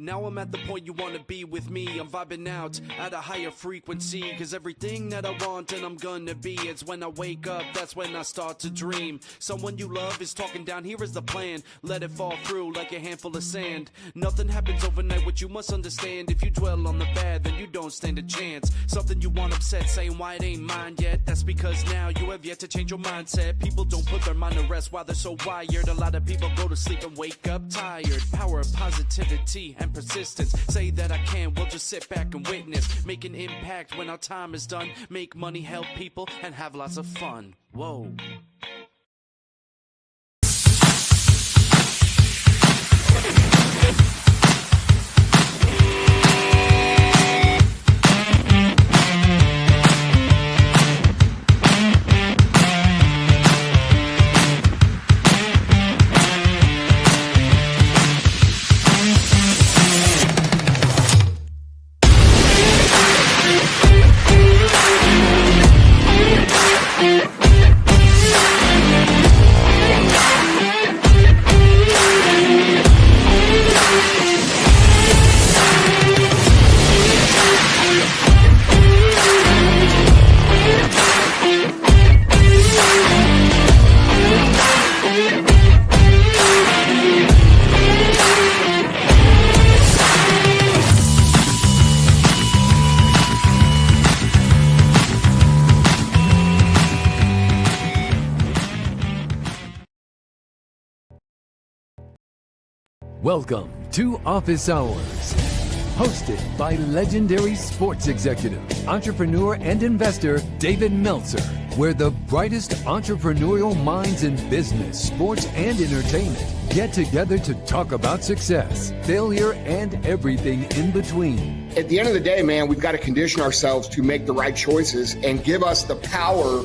Now I'm at the point you wanna be with me. I'm vibing out at a higher frequency, cause everything that I want and I'm gonna be, it's when I wake up, that's when I start to dream. Someone you love is talking down, here is the plan. Let it fall through like a handful of sand. Nothing happens overnight, what you must understand. If you dwell on the bad, then you don't stand a chance. Something you want upset, saying why it ain't mine yet. That's because now you have yet to change your mindset. People don't put their mind to rest while they're so wired. A lot of people go to sleep and wake up tired. Power of positivity and persistence. Say that I can, we'll just sit back and witness. Make an impact when our time is done. Make money, help people, and have lots of fun. Whoa. Welcome to Office Hours, hosted by legendary sports executive, entrepreneur, and investor David Meltzer, where the brightest entrepreneurial minds in business, sports, and entertainment get together to talk about success, failure, and everything in between. At the end of the day, man, we've got to condition ourselves to make the right choices and give us the power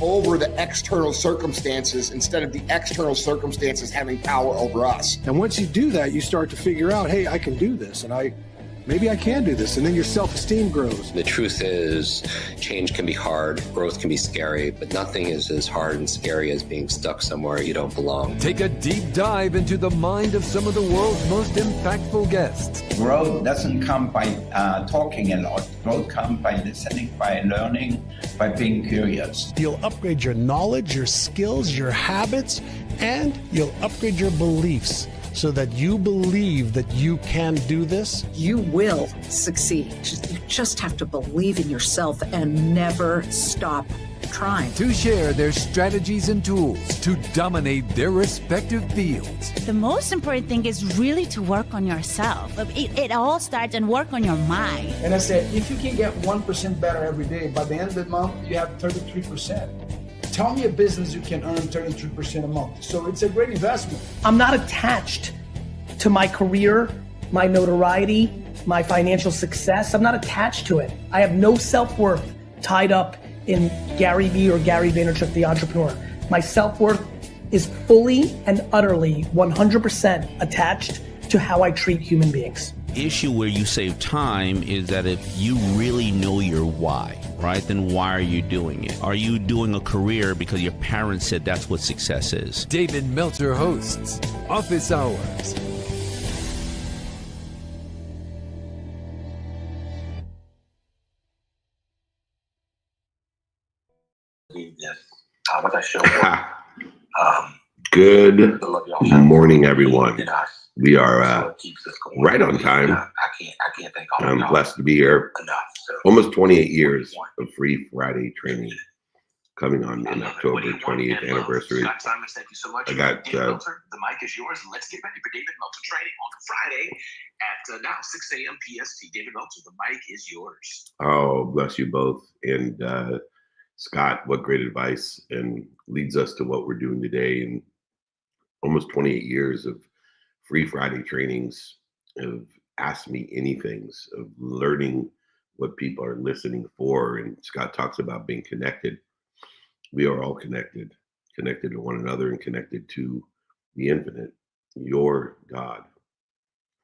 over the external circumstances instead of the external circumstances having power over us. And once you do that, you start to figure out, hey, I can do this, and maybe I can do this, and then your self-esteem grows. The truth is, change can be hard, growth can be scary, but nothing is as hard and scary as being stuck somewhere you don't belong. Take a deep dive into the mind of some of the world's most impactful guests. Growth doesn't come by talking a lot. Growth comes by listening, by learning, by being curious. You'll upgrade your knowledge, your skills, your habits, and you'll upgrade your beliefs so that you believe that you can do this. You will succeed. You just have to believe in yourself and never stop trying. To share their strategies and tools to dominate their respective fields. The most important thing is really to work on yourself. It all starts and work on your mind. And I said, if you can get 1% better every day, by the end of the month, you have 33%. Tell me a business you can earn 33% a month. So it's a great investment. I'm not attached to my career, my notoriety, my financial success. I'm not attached to it. I have no self-worth tied up in Gary Vee or Gary Vaynerchuk, the entrepreneur. My self-worth is fully and utterly 100% attached to how I treat human beings. Issue where you save time is that if you really know your why, right, then why are you doing it? Are you doing a career because your parents said that's what success is? David Meltzer hosts Office Hours. Good morning, everyone. We are right on time. I'm blessed to be here. Almost 28 years of Free Friday training coming on in October, 28th anniversary. Thank you so much. I got David Meltzer, the mic is yours. Let's get ready for David Meltzer training on Friday at now 6 a.m. PST. David Meltzer, the mic is yours. Oh, bless you both. And Scott, what great advice, and leads us to what we're doing today. And almost 28 years of Free Friday trainings of Ask Me Anythings, of learning what people are listening for. And Scott talks about being connected. We are all connected to one another and connected to the infinite, your God.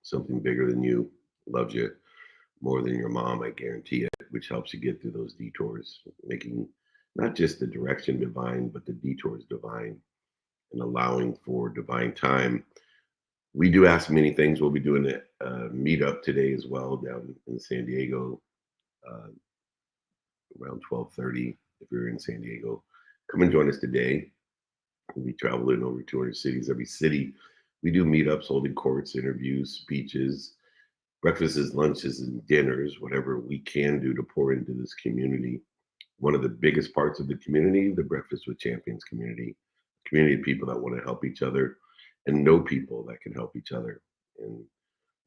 Something bigger than you loves you more than your mom, I guarantee it, which helps you get through those detours, making not just the direction divine, but the detours divine, and allowing for divine time we do Ask Me Anythings. We'll be doing a meetup today as well down in San Diego around 12:30. If you're in San Diego, come and join us today. We'll be traveling over 200 cities. Every city, we do meetups, holding courts, interviews, speeches, breakfasts, lunches, and dinners, whatever we can do to pour into this community. One of the biggest parts of the community, the Breakfast with Champions community of people that want to help each other and know people that can help each other. And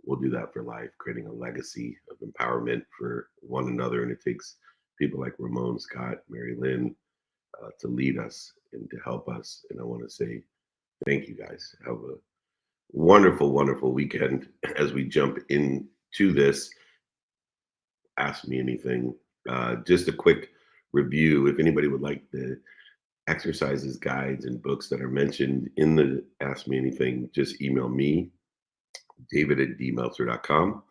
we'll do that for life, creating a legacy of empowerment for one another. And it takes people like Ramon, Scott, Mary Lynn to lead us and to help us. And I want to say thank you guys. Have a wonderful, wonderful weekend as we jump into this Ask Me Anything. Just a quick review. If anybody would like the exercises, guides, and books that are mentioned in the Ask Me Anything, just email me, david@dmeltzer.com.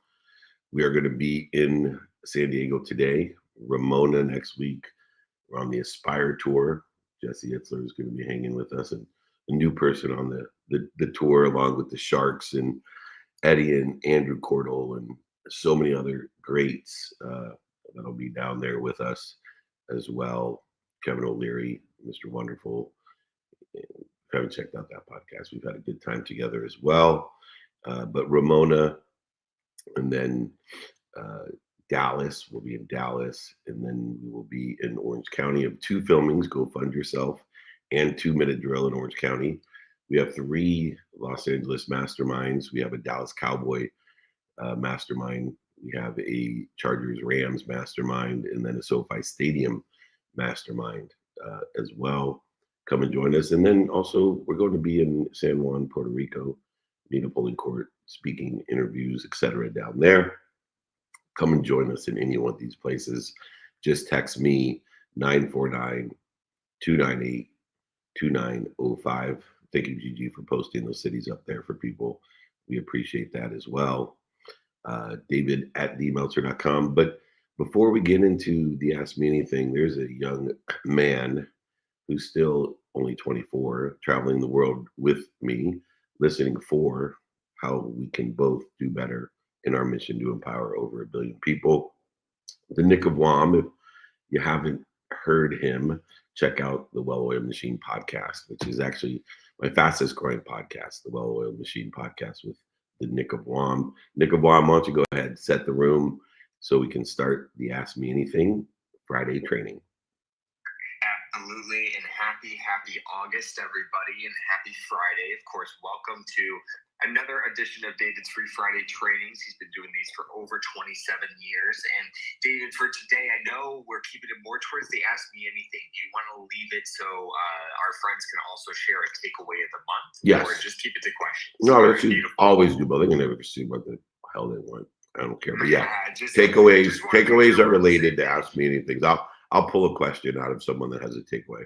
We are going to be in San Diego today, Ramona next week. We're on the Aspire tour. Jesse Itzler is going to be hanging with us, and a new person on the tour, along with the Sharks and Eddie and Andrew Cordell and so many other greats that'll be down there with us as well. Kevin O'Leary, Mr. Wonderful. If you haven't checked out that podcast, we've had a good time together as well. But Ramona, and then Dallas, we'll be in Dallas, and then we will be in Orange County. Of 2 filmings, Go Fund Yourself, and 2 Minute Drill in Orange County. We have 3 Los Angeles masterminds. We have a Dallas Cowboy mastermind. We have a Chargers Rams mastermind, and then a SoFi Stadium mastermind as well. Come and join us. And then also we're going to be in San Juan, Puerto Rico, meet a polling court, speaking, interviews, etc. down there. Come and join us in any one of these places. Just text me 949-298-2905. Thank you, Gigi, for posting those cities up there for people. We appreciate that as well. David@dmeltzer.com. But before we get into the Ask Me Anything, there's a young man who's still only 24, traveling the world with me, listening for how we can both do better in our mission to empower over 1 billion people. The Nick of Wam. If you haven't heard him, check out the Well-Oiled Machine podcast, which is actually my fastest growing podcast, the Well-Oiled Machine podcast with the Nick of Wam. Nick of Wam, why don't you go ahead and set the room so we can start the Ask Me Anything Friday training. Absolutely, and happy August, everybody, and happy Friday. Of course, welcome to another edition of David's Free Friday trainings. He's been doing these for over 27 years. And David, for today, I know we're keeping it more towards the Ask Me Anything. Do you want to leave it so our friends can also share a takeaway of the month? Yes. Or just keep it to questions? No, they should always do both. They can never see what the hell they want. I don't care. But yeah, takeaways are related to Ask Me Anything. I'll pull a question out of someone that has a takeaway.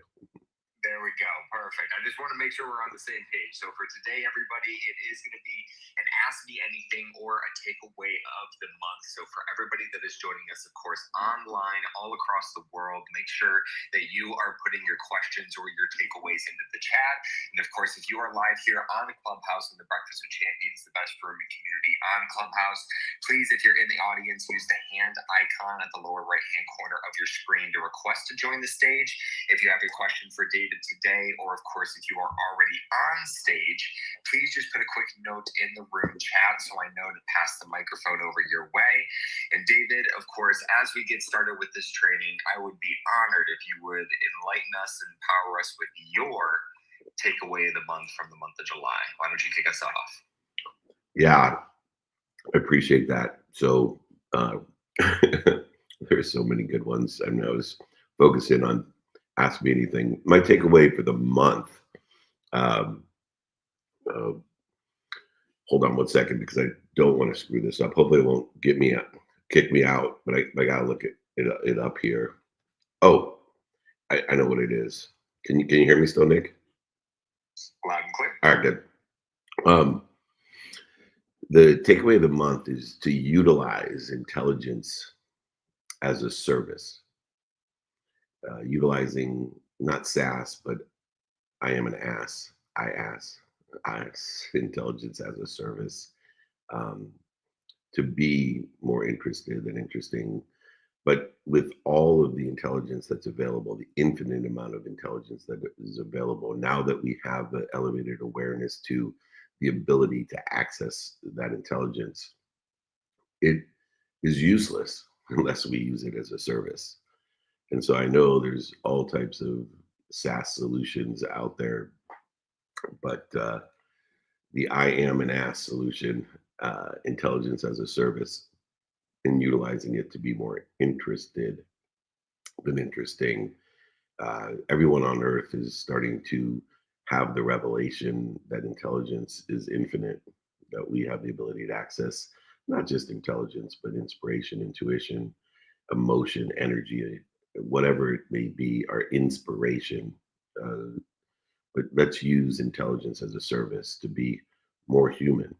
There we go. Perfect. I just want to make sure we're on the same page. So for today, everybody, it is going to be an Ask Me Anything or a takeaway of the month. So for everybody that is joining us, of course, online, all across the world, make sure that you are putting your questions or your takeaways into the chat. And of course, if you are live here on Clubhouse in the Breakfast with Champions, the best grooming community on Clubhouse, please, if you're in the audience, use the hand icon at the lower right-hand corner of your screen to request to join the stage. If you have your question for David today, or of course, if you are already on stage, please just put a quick note in the room chat so I know to pass the microphone over your way. And David, of course, as we get started with this training, I would be honored if you would enlighten us and empower us with your takeaway of the month from the month of July. Why don't you kick us off? Yeah, I appreciate that. So there's so many good ones. I know I was focusing on Ask Me Anything. My takeaway for the month. Hold on one second because I don't want to screw this up. Hopefully it won't kick me out, but I gotta look at it up here. Oh, I know what it is. Can you hear me still, Nick? Loud and clear. All right, good. The takeaway of the month is to utilize intelligence as a service. Utilizing not SaaS, but I am an ass. I ask. intelligence as a service, to be more interested and interesting. But with all of the intelligence that's available, the infinite amount of intelligence that is available, now that we have the elevated awareness to the ability to access that intelligence, it is useless unless we use it as a service. And so I know there's all types of SaaS solutions out there, but the I am an ass solution, intelligence as a service, and utilizing it to be more interested than interesting. Everyone on earth is starting to have the revelation that intelligence is infinite, that we have the ability to access not just intelligence, but inspiration, intuition, emotion, energy, whatever it may be, our inspiration. But let's use intelligence as a service to be more human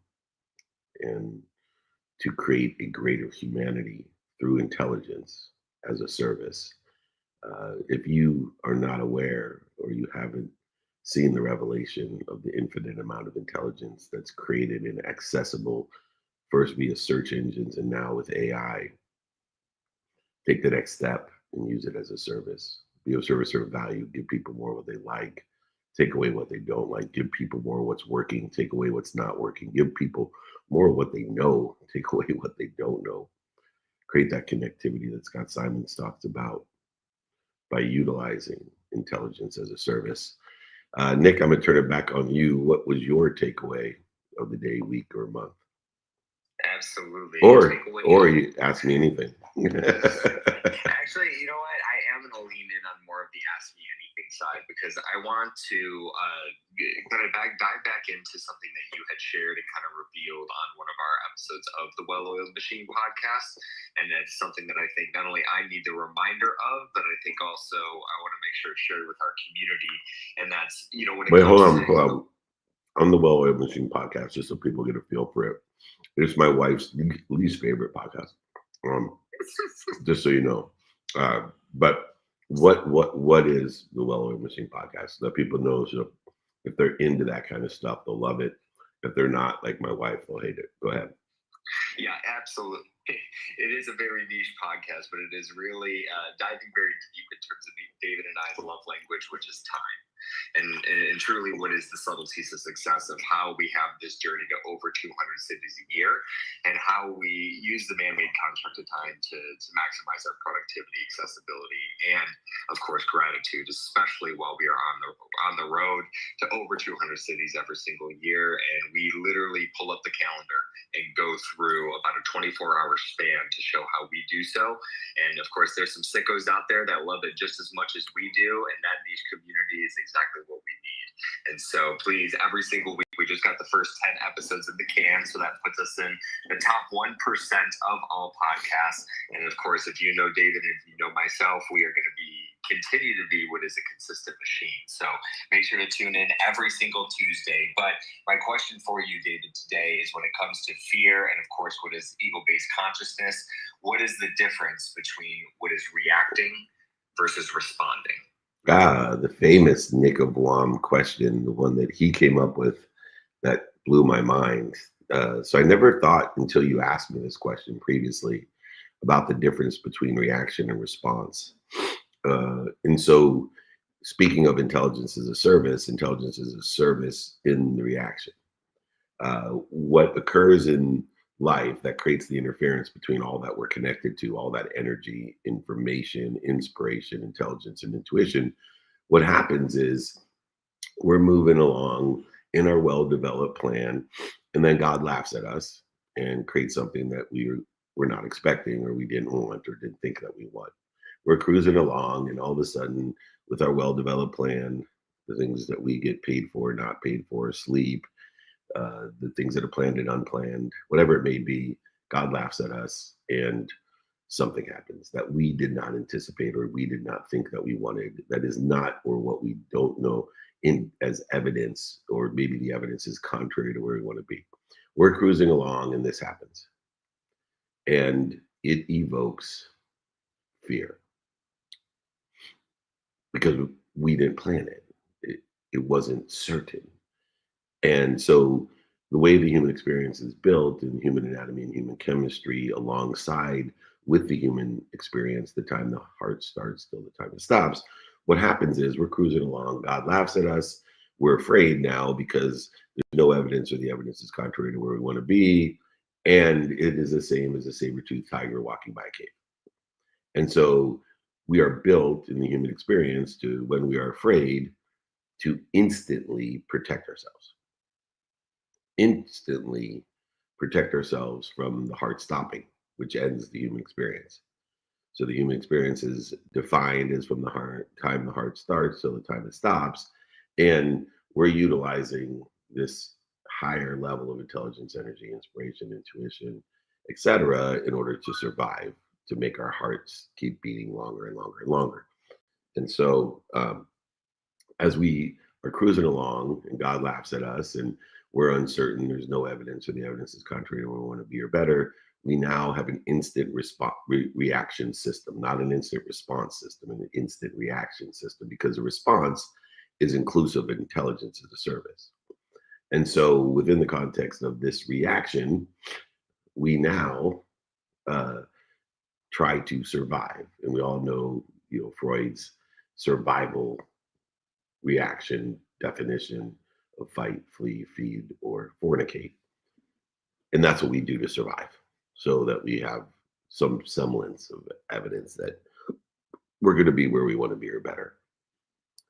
and to create a greater humanity through intelligence as a service. If you are not aware or you haven't seen the revelation of the infinite amount of intelligence that's created and accessible, first via search engines and now with AI, take the next step and use it as a service. Be of service or value, give people more what they like, take away what they don't like, give people more what's working, take away what's not working, give people more what they know, take away what they don't know. Create that connectivity that Scott Simons talks about by utilizing intelligence as a service. Nick, I'm gonna turn it back on you. What was your takeaway of the day, week, or month? Absolutely. Or you ask me anything. Actually, you know what? I am going to lean in on more of the ask me anything side, because I want to kind of dive back into something that you had shared and kind of revealed on one of our episodes of the Well-Oiled Machine podcast. And that's something that I think not only I need the reminder of, but I think also I want to make sure it's shared with our community. And that's, you know, when it Wait, hold comes on. On the Well-Oiled Machine podcast, just so people get a feel for it. It's my wife's least favorite podcast. Just so you know. But what is the Well-Oiled Machine podcast? Let people know, so if they're into that kind of stuff, they'll love it. If they're not, like my wife, they'll hate it. Go ahead. Yeah, absolutely. It is a very niche podcast, but it is really diving very deep in terms of David and I's love language, which is time. And truly what is the subtleties of success of how we have this journey to over 200 cities a year, and how we use the man-made construct of time to maximize our productivity, accessibility, and of course gratitude, especially while we are on the road to over 200 cities every single year. And we literally pull up the calendar and go through about a 24-hour span to show how we do so. And of course there's some sickos out there that love it just as much as we do, and that niche community is exactly what we need. And so please, every single week, we just got the first 10 episodes in the can, so that puts us in the top 1% of all podcasts. And of course, if you know David and if you know myself, we are going to continue to be what is a consistent machine. So make sure to tune in every single Tuesday. But my question for you, David, today is when it comes to fear and of course what is ego-based consciousness, what is the difference between what is reacting versus responding? The famous Nick of Guam question, the one that he came up with that blew my mind. So I never thought until you asked me this question previously about the difference between reaction and response. And so speaking of intelligence as a service in the reaction. What occurs in life that creates the interference between all that we're connected to, all that energy, information, inspiration, intelligence, and intuition, what happens is we're moving along in our well-developed plan, and then God laughs at us and creates something that we were not expecting, or we didn't want, or didn't think that we want. We're cruising along, and all of a sudden, with our well-developed plan, the things that we get paid for, not paid for, sleep, the things that are planned and unplanned, whatever it may be, God laughs at us, and something happens that we did not anticipate, or we did not think that we wanted. That is not, or what we don't know as evidence, or maybe the evidence is contrary to where we want to be. We're cruising along, and this happens, and it evokes fear because we didn't plan it. It wasn't certain. And so the way the human experience is built in human anatomy and human chemistry, alongside with the human experience, the time the heart starts till the time it stops, what happens is we're cruising along. God laughs at us. We're afraid now because there's no evidence, or the evidence is contrary to where we want to be. And it is the same as a saber-toothed tiger walking by a cave. And so we are built in the human experience to, when we are afraid, to instantly protect ourselves. Instantly protect ourselves from the heart stopping, which ends the human experience. So the human experience is defined as from the time the heart starts till the time it stops. And we're utilizing this higher level of intelligence, energy, inspiration, intuition, etc., in order to survive, to make our hearts keep beating longer and longer and longer. And so as we are cruising along and God laughs at us and we're uncertain, there's no evidence, or the evidence is contrary to where we want to be or better, we now have an instant reaction system, not an instant response system, an instant reaction system, because the response is inclusive of intelligence as a service. And so within the context of this reaction, we now try to survive. And we all know, Freud's survival reaction definition of fight, flee, feed, or fornicate. And that's what we do to survive, so that we have some semblance of evidence that we're going to be where we want to be or better.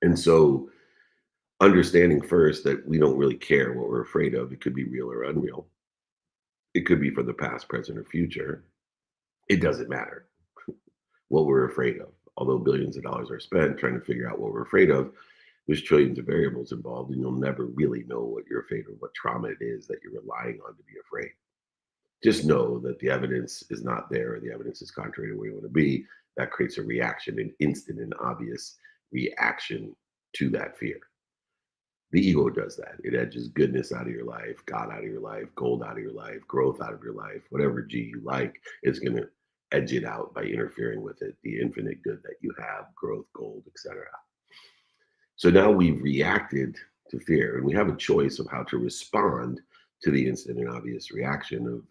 And so understanding first that we don't really care what we're afraid of. It could be real or unreal. It could be from the past, present, or future. It doesn't matter what we're afraid of. Although billions of dollars are spent trying to figure out what we're afraid of, there's trillions of variables involved, and you'll never really know what you're afraid of, what trauma it is that you're relying on to be afraid. Just know that the evidence is not there, or the evidence is contrary to where you want to be. That creates a reaction, an instant and obvious reaction to that fear. The ego does that. It edges goodness out of your life, God out of your life, gold out of your life, growth out of your life, whatever G you like, is going to edge it out by interfering with it, the infinite good that you have, growth, gold, etc. So now we've reacted to fear, and we have a choice of how to respond to the instant and obvious reaction of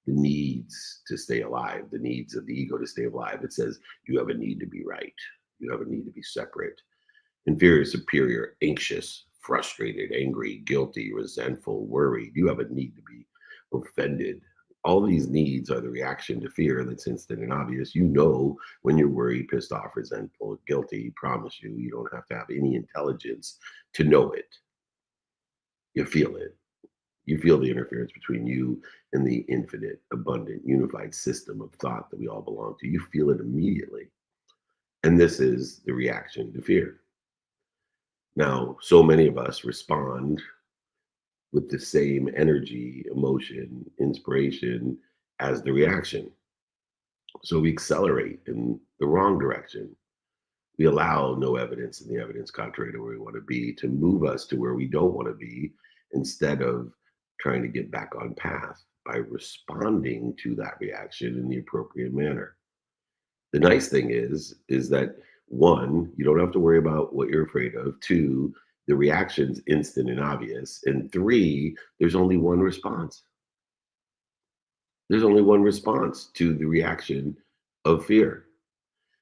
the needs to stay alive, the needs of the ego to stay alive. It says you have a need to be right. You have a need to be separate. Inferior, superior, anxious, frustrated, angry, guilty, resentful, worried. You have a need to be offended. All these needs are the reaction to fear that's instant and obvious. You know when you're worried, pissed off, resentful, guilty. Promise you, you don't have to have any intelligence to know it. You feel it. You feel the interference between you and the infinite, abundant, unified system of thought that we all belong to. You feel it immediately. And this is the reaction to fear. Now, so many of us respond with the same energy, emotion, inspiration as the reaction. So we accelerate in the wrong direction. We allow no evidence, and the evidence contrary to where we want to be, to move us to where we don't want to be, instead of trying to get back on path by responding to that reaction in the appropriate manner. The nice thing is that, one, you don't have to worry about what you're afraid of. Two, the reaction's instant and obvious. And three, there's only one response. There's only one response to the reaction of fear.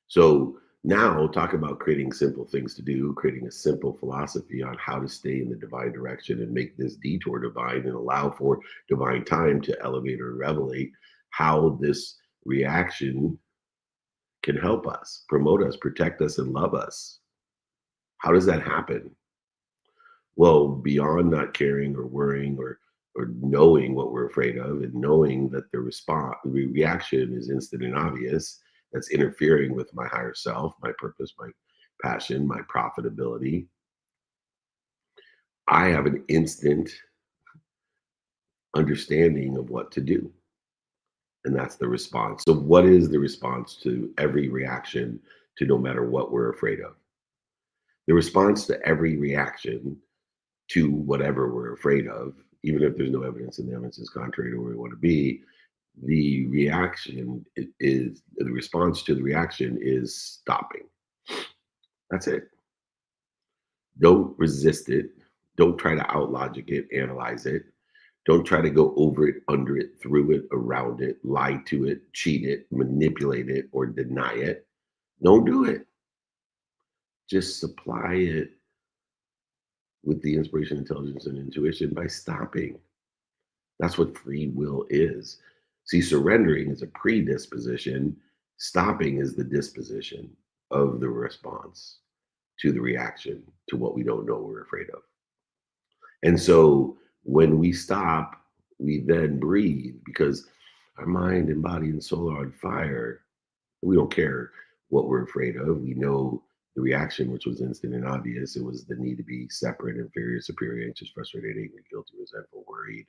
So now talk about creating simple things to do, creating a simple philosophy on how to stay in the divine direction and make this detour divine and allow for divine time to elevate or revelate how this reaction can help us, promote us, protect us, and love us. How does that happen? Well, beyond not caring or worrying or knowing what we're afraid of, and knowing that the reaction is instant and obvious, that's interfering with my higher self, my purpose, my passion, my profitability, I have an instant understanding of what to do. And that's the response. So what is the response to every reaction, to no matter what we're afraid of? The response to every reaction to whatever we're afraid of, even if there's no evidence and the evidence is contrary to where we want to be, the response to the reaction is stopping. That's it. Don't resist it. Don't try to outlogic it, analyze it. Don't try to go over it, under it, through it, around it, lie to it, cheat it, manipulate it, or deny it. Don't do it. Just supply it with the inspiration, intelligence, and intuition by stopping. That's what free will is. See, surrendering is a predisposition. Stopping is the disposition of the response to the reaction to what we don't know we're afraid of. And so when we stop, we then breathe, because our mind and body and soul are on fire. We don't care what we're afraid of. We know the reaction, which was instant and obvious. It was the need to be separate, inferior, superior, anxious, frustrated, angry, guilty, resentful, worried,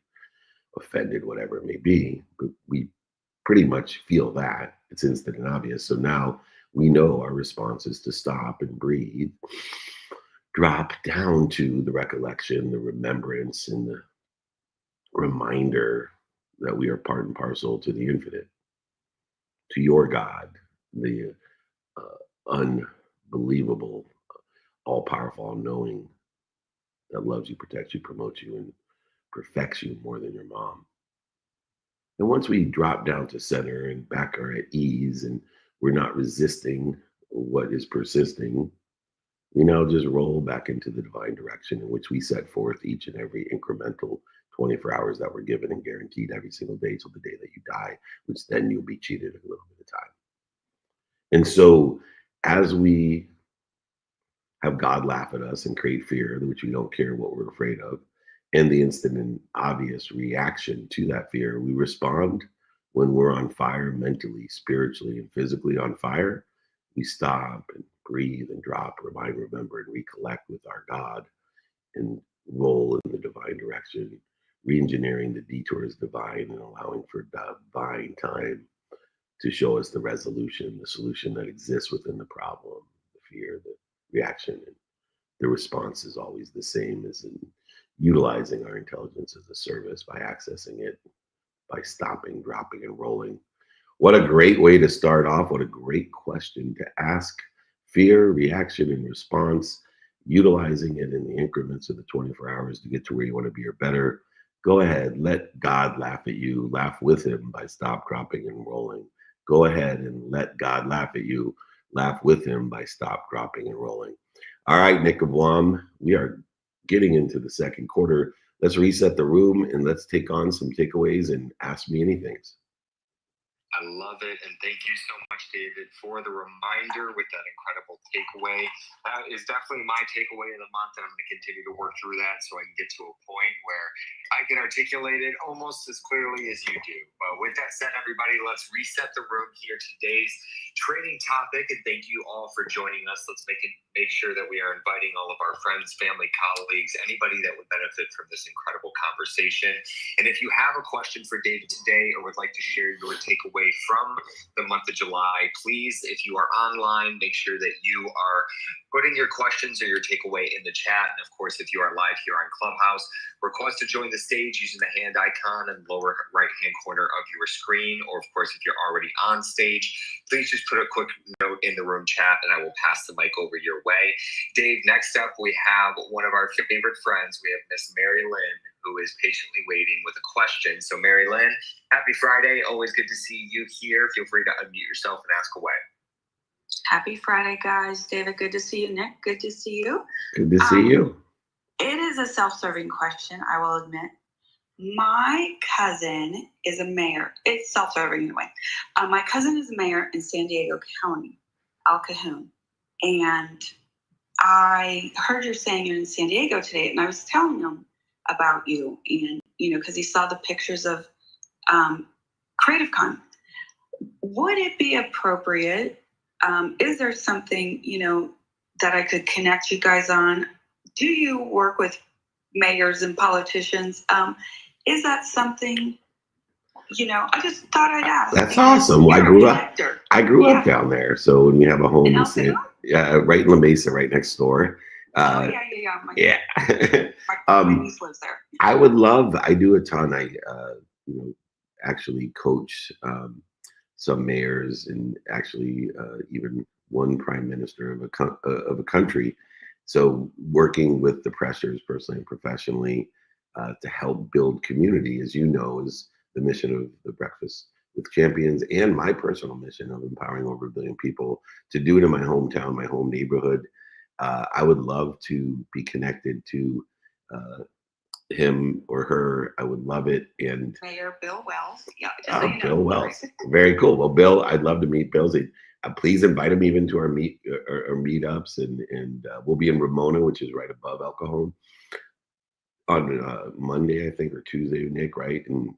offended, whatever it may be. But we pretty much feel that. It's instant and obvious. So now we know our response is to stop and breathe, drop down to the recollection, the remembrance, and the reminder that we are part and parcel to the infinite, to your God, the unbelievable, all-powerful, all-knowing, that loves you, protects you, promotes you, and perfects you more than your mom. And once we drop down to center and back are at ease and we're not resisting what is persisting, we now just roll back into the divine direction in which we set forth each and every incremental 24 hours that we're given and guaranteed every single day till the day that you die, which then you'll be cheated a little bit of time. And so as we have God laugh at us and create fear, which we don't care what we're afraid of, and the instant and obvious reaction to that fear, we respond when we're on fire mentally, spiritually, and physically on fire. We stop and breathe and drop, remind, remember, and recollect with our God and roll in the divine direction, re-engineering the detours divine and allowing for divine time to show us the resolution, the solution that exists within the problem, the fear, the reaction. And the response is always the same, as in utilizing our intelligence as a service by accessing it, by stopping, dropping, and rolling. What a great way to start off. What a great question to ask. Fear, reaction, and response, utilizing it in the increments of the 24 hours to get to where you want to be or better. Go ahead, let God laugh at you. Laugh with him by stop, dropping, and rolling. Go ahead and let God laugh at you. Laugh with him by stop, dropping, and rolling. All right, Nick of Guam, we are getting into the second quarter. Let's reset the room and let's take on some takeaways and ask me anything. I love it. And thank you so much, David, for the reminder with that incredible takeaway. That is definitely my takeaway of the month, and I'm going to continue to work through that so I can get to a point where I can articulate it almost as clearly as you do. But with that said, everybody, let's reset the room here. Today's training topic, and thank you all for joining us. Let's make sure that we are inviting all of our friends, family, colleagues, anybody that would benefit from this incredible conversation. And if you have a question for David today or would like to share your takeaway from the month of July, please, if you are online, make sure that you are putting your questions or your takeaway in the chat. And of course, if you are live here on Clubhouse, request to join the stage using the hand icon in the lower right-hand corner of your screen. Or of course, if you're already on stage, please just put a quick note in the room chat and I will pass the mic over your way. Dave, next up, we have one of our favorite friends. We have Miss Mary Lynn, who is patiently waiting with a question. So Mary Lynn, happy Friday. Always good to see you here. Feel free to unmute yourself and ask away. Happy Friday, guys. David, good to see you. Nick, good to see you. Good to see you. It is a self-serving question, I will admit. My cousin is a mayor. It's self-serving anyway. My cousin is a mayor in San Diego County, El Cajon. And I heard you saying you're in San Diego today, and I was telling him about you. And, because he saw the pictures of Creative Con. Would it be appropriate? Is there something, that I could connect you guys on? Do you work with mayors and politicians? Is that something, I just thought I'd ask. That's awesome. Well, I grew up down there. So when you have a home, right in La Mesa, right next door. Yeah. My niece lives there. I would love, I do a ton. I, actually coach some mayors and actually even one prime minister of a country So working with the pressures personally and professionally to help build community, as you know, is the mission of the Breakfast with Champions and my personal mission of empowering over 1 billion people to do it in my hometown, my home neighborhood. I would love to be connected to him or her. I would love it. And Mayor Bill Wells. Yeah, just so you know. Bill Wells. Very cool. Well, Bill, I'd love to meet Bill. Please invite him even to our meetups, and we'll be in Ramona, which is right above El Cajon, on Monday, I think, or Tuesday, Nick, right? And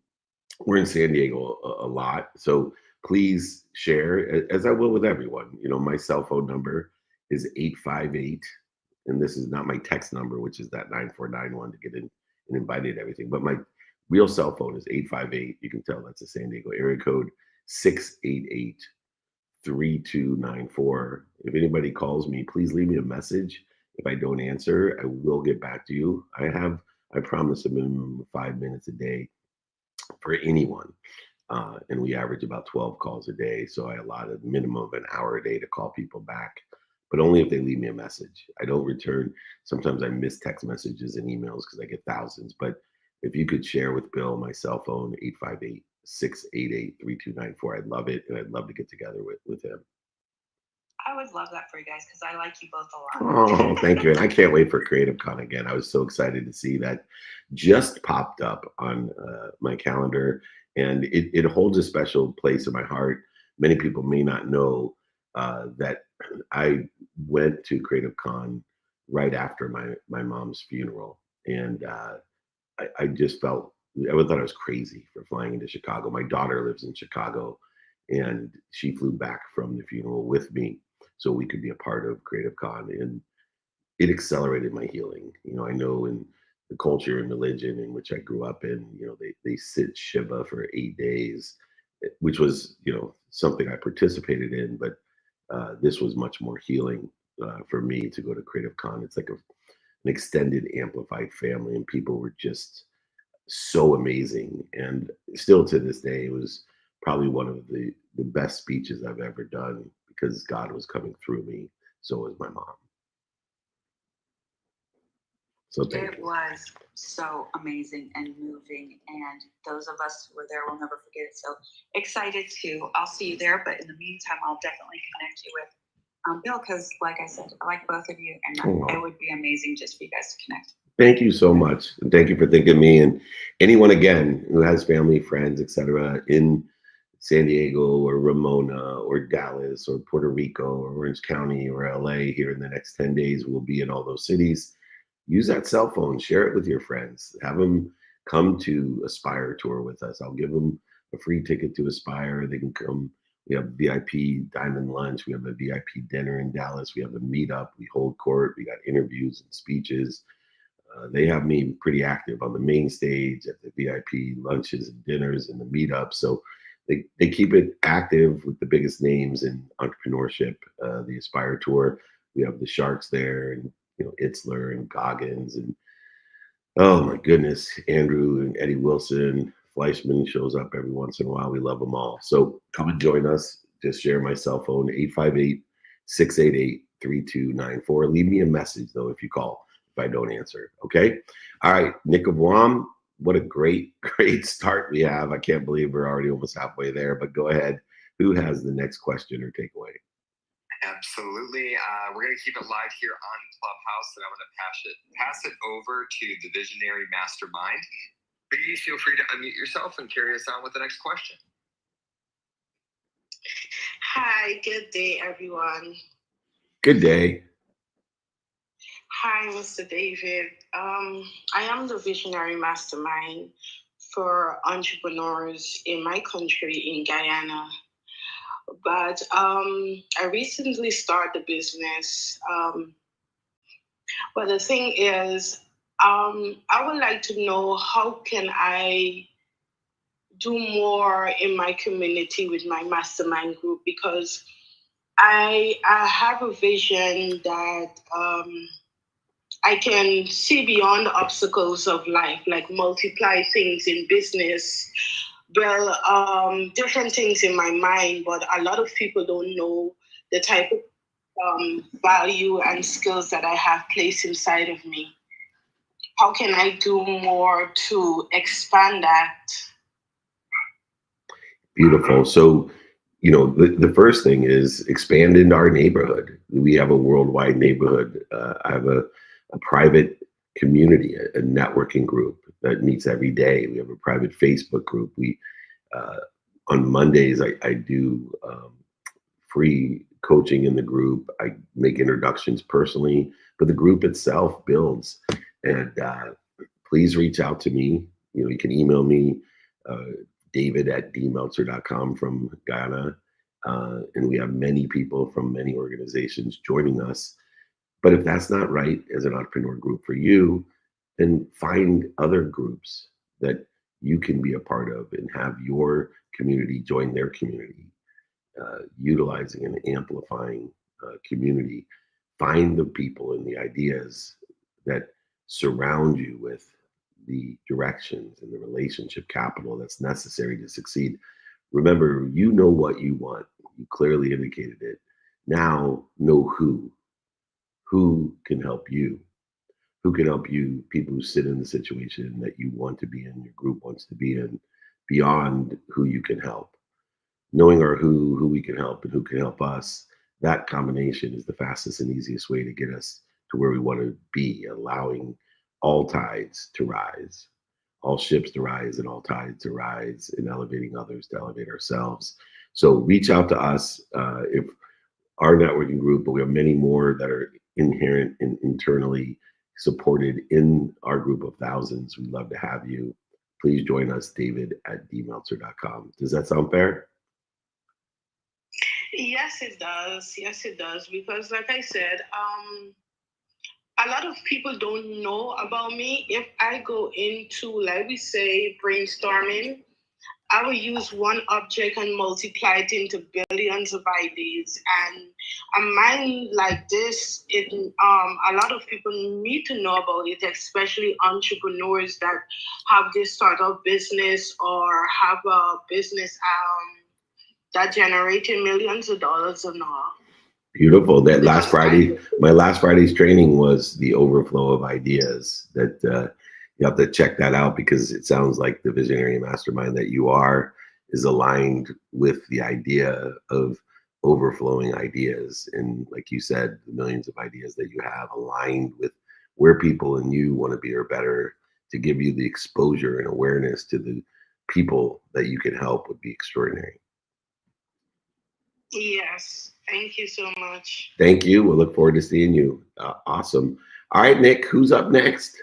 we're in San Diego a lot. So please share, as I will with everyone. You know, my cell phone number is 858, and this is not my text number, which is that 9491 to get in and invited to everything. But my real cell phone is 858. You can tell that's a San Diego area code, 688-3294. If anybody calls me, please leave me a message. If I don't answer, I will get back to you. I promise a minimum of 5 minutes a day for anyone. And we average about 12 calls a day. So I allot a minimum of an hour a day to call people back, but only if they leave me a message. I don't return. Sometimes I miss text messages and emails because I get thousands. But if you could share with Bill my cell phone, 858-688-3294, I'd love it. And I'd love to get together with him. I would love that for you guys because I like you both a lot. Oh, thank you. And I can't wait for Creative Con again. I was so excited to see that just popped up on my calendar, and it holds a special place in my heart. Many people may not know that I went to Creative Con right after my mom's funeral. And I just felt, I thought I was crazy for flying into Chicago. My daughter lives in Chicago, and she flew back from the funeral with me so we could be a part of Creative Con, and it accelerated my healing. You know, I know in the culture and religion in which I grew up in, you know, they sit Shiva for 8 days, which was, you know, something I participated in, but this was much more healing for me to go to Creative Con. It's like an extended amplified family, and people were just so amazing. And still to this day, it was probably one of the best speeches I've ever done, because God was coming through me. So was my mom. So thank you. It was so amazing and moving, and those of us who were there will never forget it. So excited I'll see you there, but in the meantime, I'll definitely connect you with Bill, because like I said, I like both of you, and it would be amazing just for you guys to connect. Thank you so much. And thank you for thinking of me, and anyone again who has family, friends, etc. in San Diego or Ramona or Dallas or Puerto Rico or Orange County or LA here in the next 10 days. We'll be in all those cities. Use that cell phone, share it with your friends, have them come to Aspire Tour with us. I'll give them a free ticket to Aspire. They can come. We have VIP diamond lunch. We have a VIP dinner in Dallas. We have a meetup. We hold court. We got interviews and speeches. They have me pretty active on the main stage, at the VIP lunches and dinners and the meetup. So they keep it active with the biggest names in entrepreneurship. The Aspire Tour, we have the Sharks there, and you know, Itzler and Goggins, and oh my goodness, Andrew and Eddie Wilson. Fleischman shows up every once in a while. We love them all. So come and join us. Just share my cell phone, 858-688-3294. Leave me a message though if you call, if I don't answer. Okay. All right, Nick of Guam. What a great start we have. I can't believe we're already almost halfway there, but go ahead. Who has the next question or takeaway? Absolutely. We're going to keep it live here on Clubhouse, and I'm going to pass it over to the Visionary Mastermind. Please feel free to unmute yourself and carry us on with the next question. Hi, good day, everyone. Good day. Hi, Mr. David. I am the Visionary Mastermind for entrepreneurs in my country, in Guyana. But I recently started the business. But the thing is, I would like to know, how can I do more in my community with my mastermind group? Because I have a vision that I can see beyond the obstacles of life, like multiply things in business, well, different things in my mind, but a lot of people don't know the type of value and skills that I have placed inside of me. How can I do more to expand that? Beautiful. So, you know, the first thing is expand into our neighborhood. We have a worldwide neighborhood. I have a private community, a networking group that meets every day. We have a private Facebook group. We on Mondays, I do free coaching in the group. I make introductions personally, but the group itself builds. And please reach out to me. You know, you can email me, david@dmeltzer.com from Guyana. And we have many people from many organizations joining us. But if that's not right as an entrepreneur group for you, then find other groups that you can be a part of and have your community join their community, utilizing and amplifying community. Find the people and the ideas that surround you with the directions and the relationship capital that's necessary to succeed. Remember, you know what you want. You clearly indicated it. Now know who can help you. Who can help you? People who sit in the situation that you want to be in, your group wants to be in, beyond who you can help. Knowing our who we can help and who can help us, that combination is the fastest and easiest way to get us to where we want to be, allowing all tides to rise, all ships to rise and all tides to rise, and elevating others to elevate ourselves. So reach out to us if our networking group, but we have many more that are inherent and internally supported in our group of thousands. We'd love to have you. Please join us, david@dmeltzer.com. Does that sound fair? Yes, it does. Yes, it does. Because like I said, a lot of people don't know about me. If I go into, like we say, brainstorming, I will use one object and multiply it into billions of ideas. And a mind like this, a lot of people need to know about it, especially entrepreneurs that have this startup business or have a business that generated millions of dollars and all. Beautiful. That last Friday, my last Friday's training was the overflow of ideas. That you have to check that out, because it sounds like the visionary mastermind that you are is aligned with the idea of overflowing ideas. And like you said, the millions of ideas that you have aligned with where people and you want to be or better, to give you the exposure and awareness to the people that you can help would be extraordinary. Yes. Thank you so much. Thank you. We'll look forward to seeing you. Awesome. All right, Nick, who's up next?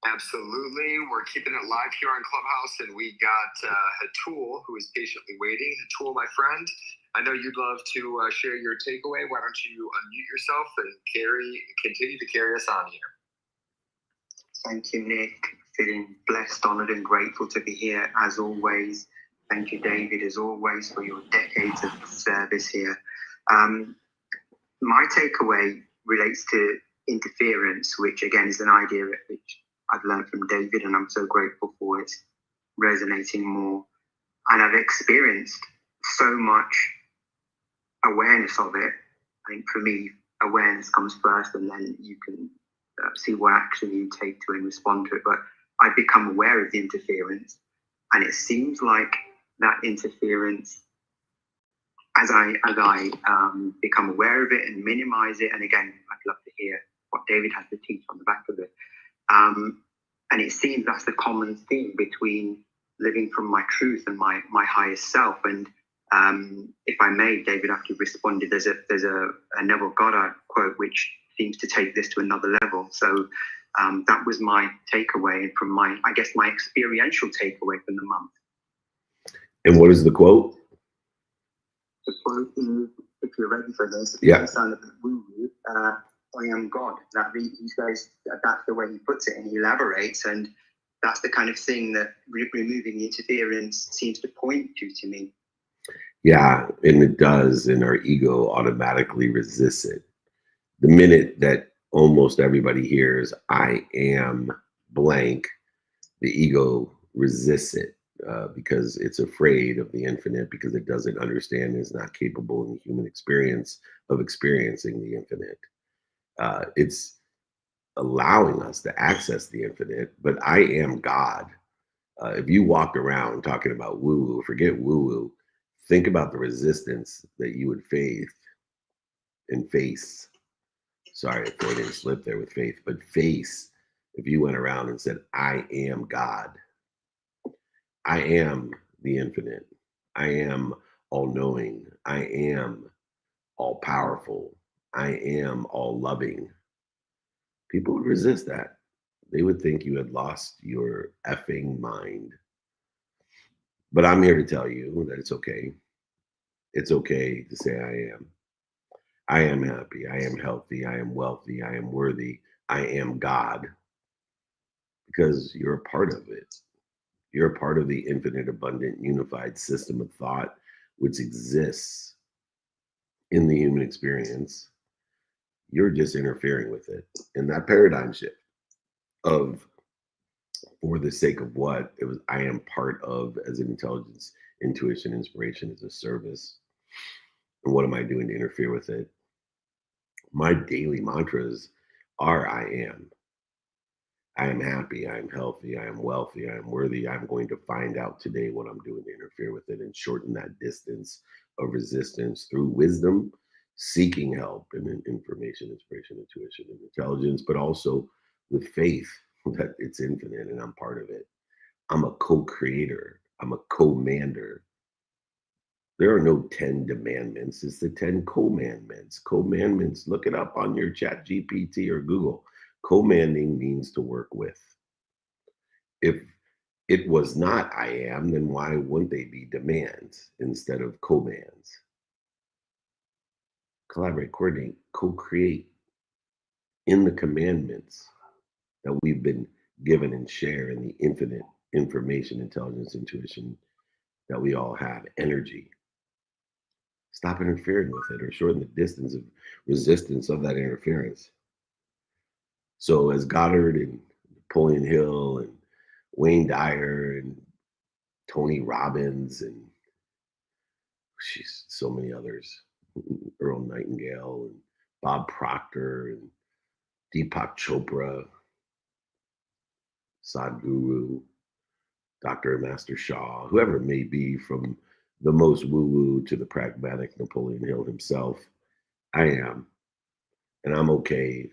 Absolutely. We're keeping it live here on Clubhouse, and we got Hatul, who is patiently waiting. Hatul, my friend, I know you'd love to share your takeaway. Why don't you unmute yourself and continue to carry us on here? Thank you, Nick. Feeling blessed, honored, and grateful to be here as always. Thank you, David, as always, for your decades of service here. My takeaway relates to interference, which again is an idea which I've learned from David, and I'm so grateful for it resonating more. And I've experienced so much awareness of it. I think for me, awareness comes first, and then you can see what action you take to and respond to it. But I've become aware of the interference, and it seems like that interference, as I become aware of it and minimize it, and again, I'd love to hear what David has to teach on the back of it. And it seems that's the common theme between living from my truth and my highest self. And if I may, David, after you've responded, there's a Neville Goddard quote which seems to take this to another level. So that was my takeaway from my experiential takeaway from the month. And what is the quote? The quote is, if you're ready for this, yeah. Sound of woo-woo, I am God. He says that's the way he puts it, and he elaborates, and that's the kind of thing that removing the interference seems to point to me. Yeah, and it does, and our ego automatically resists it. The minute that almost everybody hears, I am blank, the ego resists it. because it's afraid of the infinite, because it doesn't understand and is not capable in the human experience of experiencing the infinite. It's allowing us to access the infinite, but I am God. If you walked around talking about woo-woo, forget woo-woo, think about the resistance that you would face. Sorry, if I didn't slip there with faith, but face, if you went around and said, I am God. I am the infinite. I am all-knowing. I am all-powerful. I am all-loving. People would resist that. They would think you had lost your effing mind. But I'm here to tell you that it's okay. It's okay to say I am. I am happy. I am healthy. I am wealthy. I am worthy. I am God. Because you're a part of it. You're a part of the infinite, abundant, unified system of thought which exists in the human experience. You're just interfering with it. And that paradigm shift of, for the sake of what, it was, I am part of as an intelligence, intuition, inspiration, as a service. And what am I doing to interfere with it? My daily mantras are I am. I am happy, I am healthy, I am wealthy, I am worthy. I'm going to find out today what I'm doing to interfere with it and shorten that distance of resistance through wisdom, seeking help and information, inspiration, intuition, and intelligence, but also with faith that it's infinite and I'm part of it. I'm a co-creator. I'm a commander. There are no 10 demandments. It's the 10 commandments. Commandments, look it up on your Chat GPT or Google. Commanding means to work with. If it was not I am, then why wouldn't they be demands instead of commands? Collaborate, coordinate, co-create in the commandments that we've been given and share in the infinite information, intelligence, intuition that we all have, energy. Stop interfering with it or shorten the distance of resistance of that interference. So as Goddard and Napoleon Hill and Wayne Dyer and Tony Robbins and so many others, Earl Nightingale and Bob Proctor and Deepak Chopra, Sadhguru, Dr. Master Shah, whoever it may be, from the most woo-woo to the pragmatic Napoleon Hill himself, I am. And I'm okay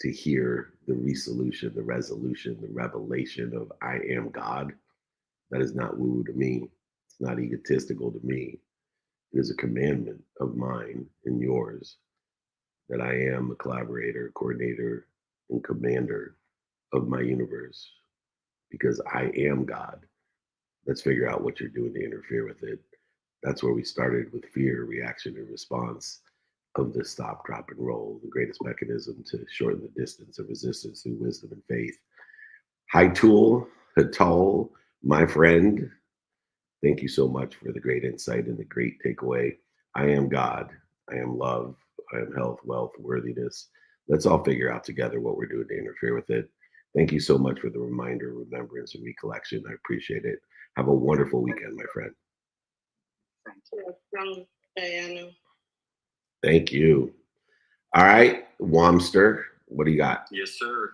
to hear the resolution, the resolution, the revelation of I am God. That is not woo to me. It's not egotistical to me. It is a commandment of mine and yours that I am a collaborator, coordinator, and commander of my universe because I am God. Let's figure out what you're doing to interfere with it. That's where we started with fear, reaction, and response of the stop, drop, and roll, the greatest mechanism to shorten the distance of resistance through wisdom and faith. Haitul Hatal, my friend, thank you so much for the great insight and the great takeaway. I am God. I am love. I am health, wealth, worthiness. Let's all figure out together what we're doing to interfere with it. Thank you so much for the reminder, remembrance, and recollection. I appreciate it. Have a wonderful weekend, my friend. Thank you, Diana. Thank you. All right, Wamster, what do you got? Yes, sir.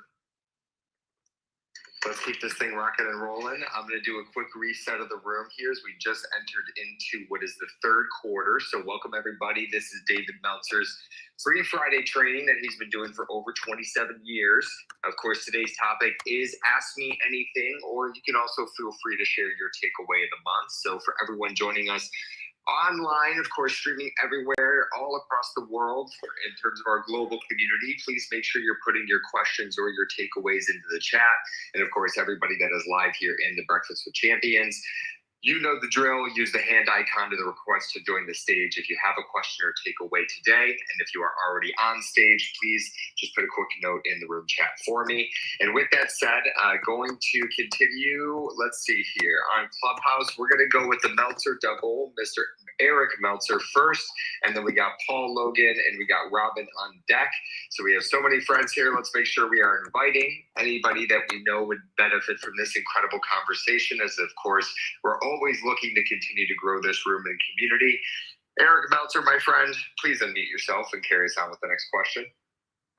Let's keep this thing rocking and rolling. I'm going to do a quick reset of the room here as we just entered into what is the third quarter. So welcome, everybody. This is David Meltzer's Free Friday training that he's been doing for over 27 years. Of course, today's topic is Ask Me Anything, or you can also feel free to share your takeaway of the month. So for everyone joining us online, of course, streaming everywhere, all across the world in terms of our global community, please make sure you're putting your questions or your takeaways into the chat. And of course, everybody that is live here in the Breakfast with Champions, You know the drill. Use the hand icon to the request to join the stage if you have a question or takeaway today. And if you are already on stage, please just put a quick note in the room chat for me. And with that said, going to continue. Let's see here. On Clubhouse, we're going to go with the Meltzer double, Mr. Eric Meltzer first. And then we got Paul Logan and we got Robin on deck. So we have so many friends here. Let's make sure we are inviting anybody that we know would benefit from this incredible conversation, as of course, we're always looking to continue to grow this room and community. Eric Meltzer, my friend, please unmute yourself and carry us on with the next question.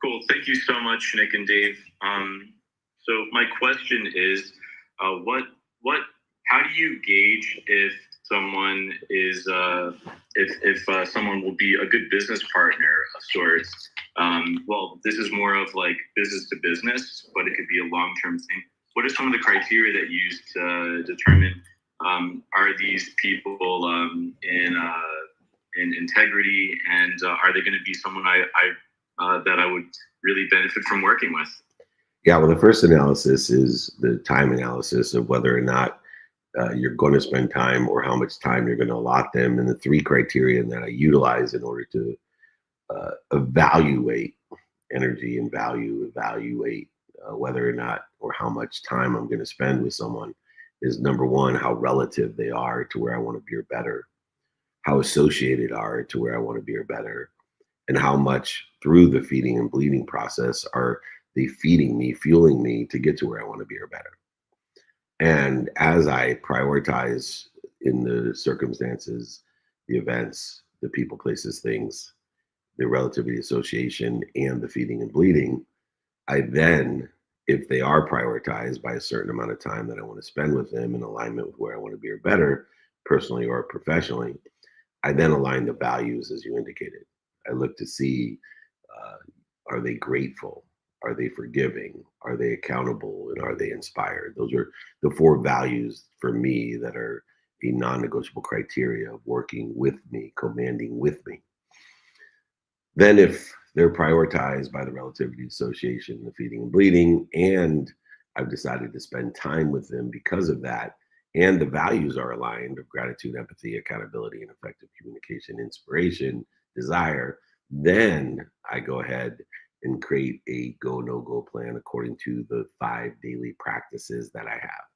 Cool. Thank you so much, Nick and Dave. So my question is, how do you gauge if someone is, if someone will be a good business partner of sorts? Well, this is more of like business to business, but it could be a long-term thing. What are some of the criteria that you use to determine are these people in integrity, and are they going to be someone that I would really benefit from working with? Yeah, well, the first analysis is the time analysis of whether or not you're going to spend time or how much time you're going to allot them, and the three criteria that I utilize in order to evaluate energy and evaluate whether or not or how much time I'm going to spend with someone is, number one, how relative they are to where I want to be or better, how associated are to where I want to be or better, and how much through the feeding and bleeding process are they feeding me, fueling me to get to where I want to be or better. And as I prioritize in the circumstances, the events, the people, places, things, the relativity association, and the feeding and bleeding, I then, if they are prioritized by a certain amount of time that I want to spend with them in alignment with where I want to be or better, personally or professionally, I then align the values as you indicated. I look to see, are they grateful? Are they forgiving? Are they accountable? And are they inspired? Those are the four values for me that are a non-negotiable criteria of working with me, commanding with me. Then if they're prioritized by the relativity association, the feeding and bleeding, and I've decided to spend time with them because of that, and the values are aligned of gratitude, empathy, accountability, and effective communication, inspiration, desire, then I go ahead and create a go, no-go plan according to the 5 daily practices that I have.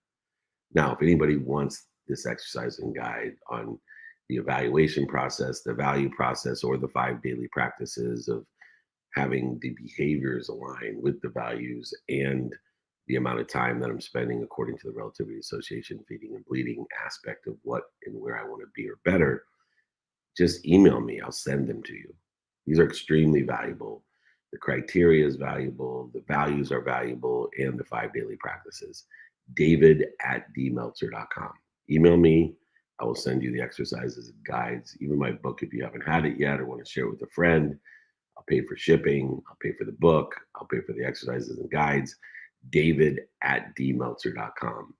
Now, if anybody wants this exercise and guide on the evaluation process, the value process, or the 5 daily practices of having the behaviors align with the values and the amount of time that I'm spending according to the relativity association, feeding and bleeding aspect of what and where I want to be or better, just email me. I'll send them to you. These are extremely valuable. The criteria is valuable, the values are valuable, and the 5 daily practices. David@dmeltzer.com. Email me. I will send you the exercises and guides, even my book if you haven't had it yet or want to share it with a friend. I'll pay for shipping. I'll pay for the book. I'll pay for the exercises and guides. David@dmeltzer.com.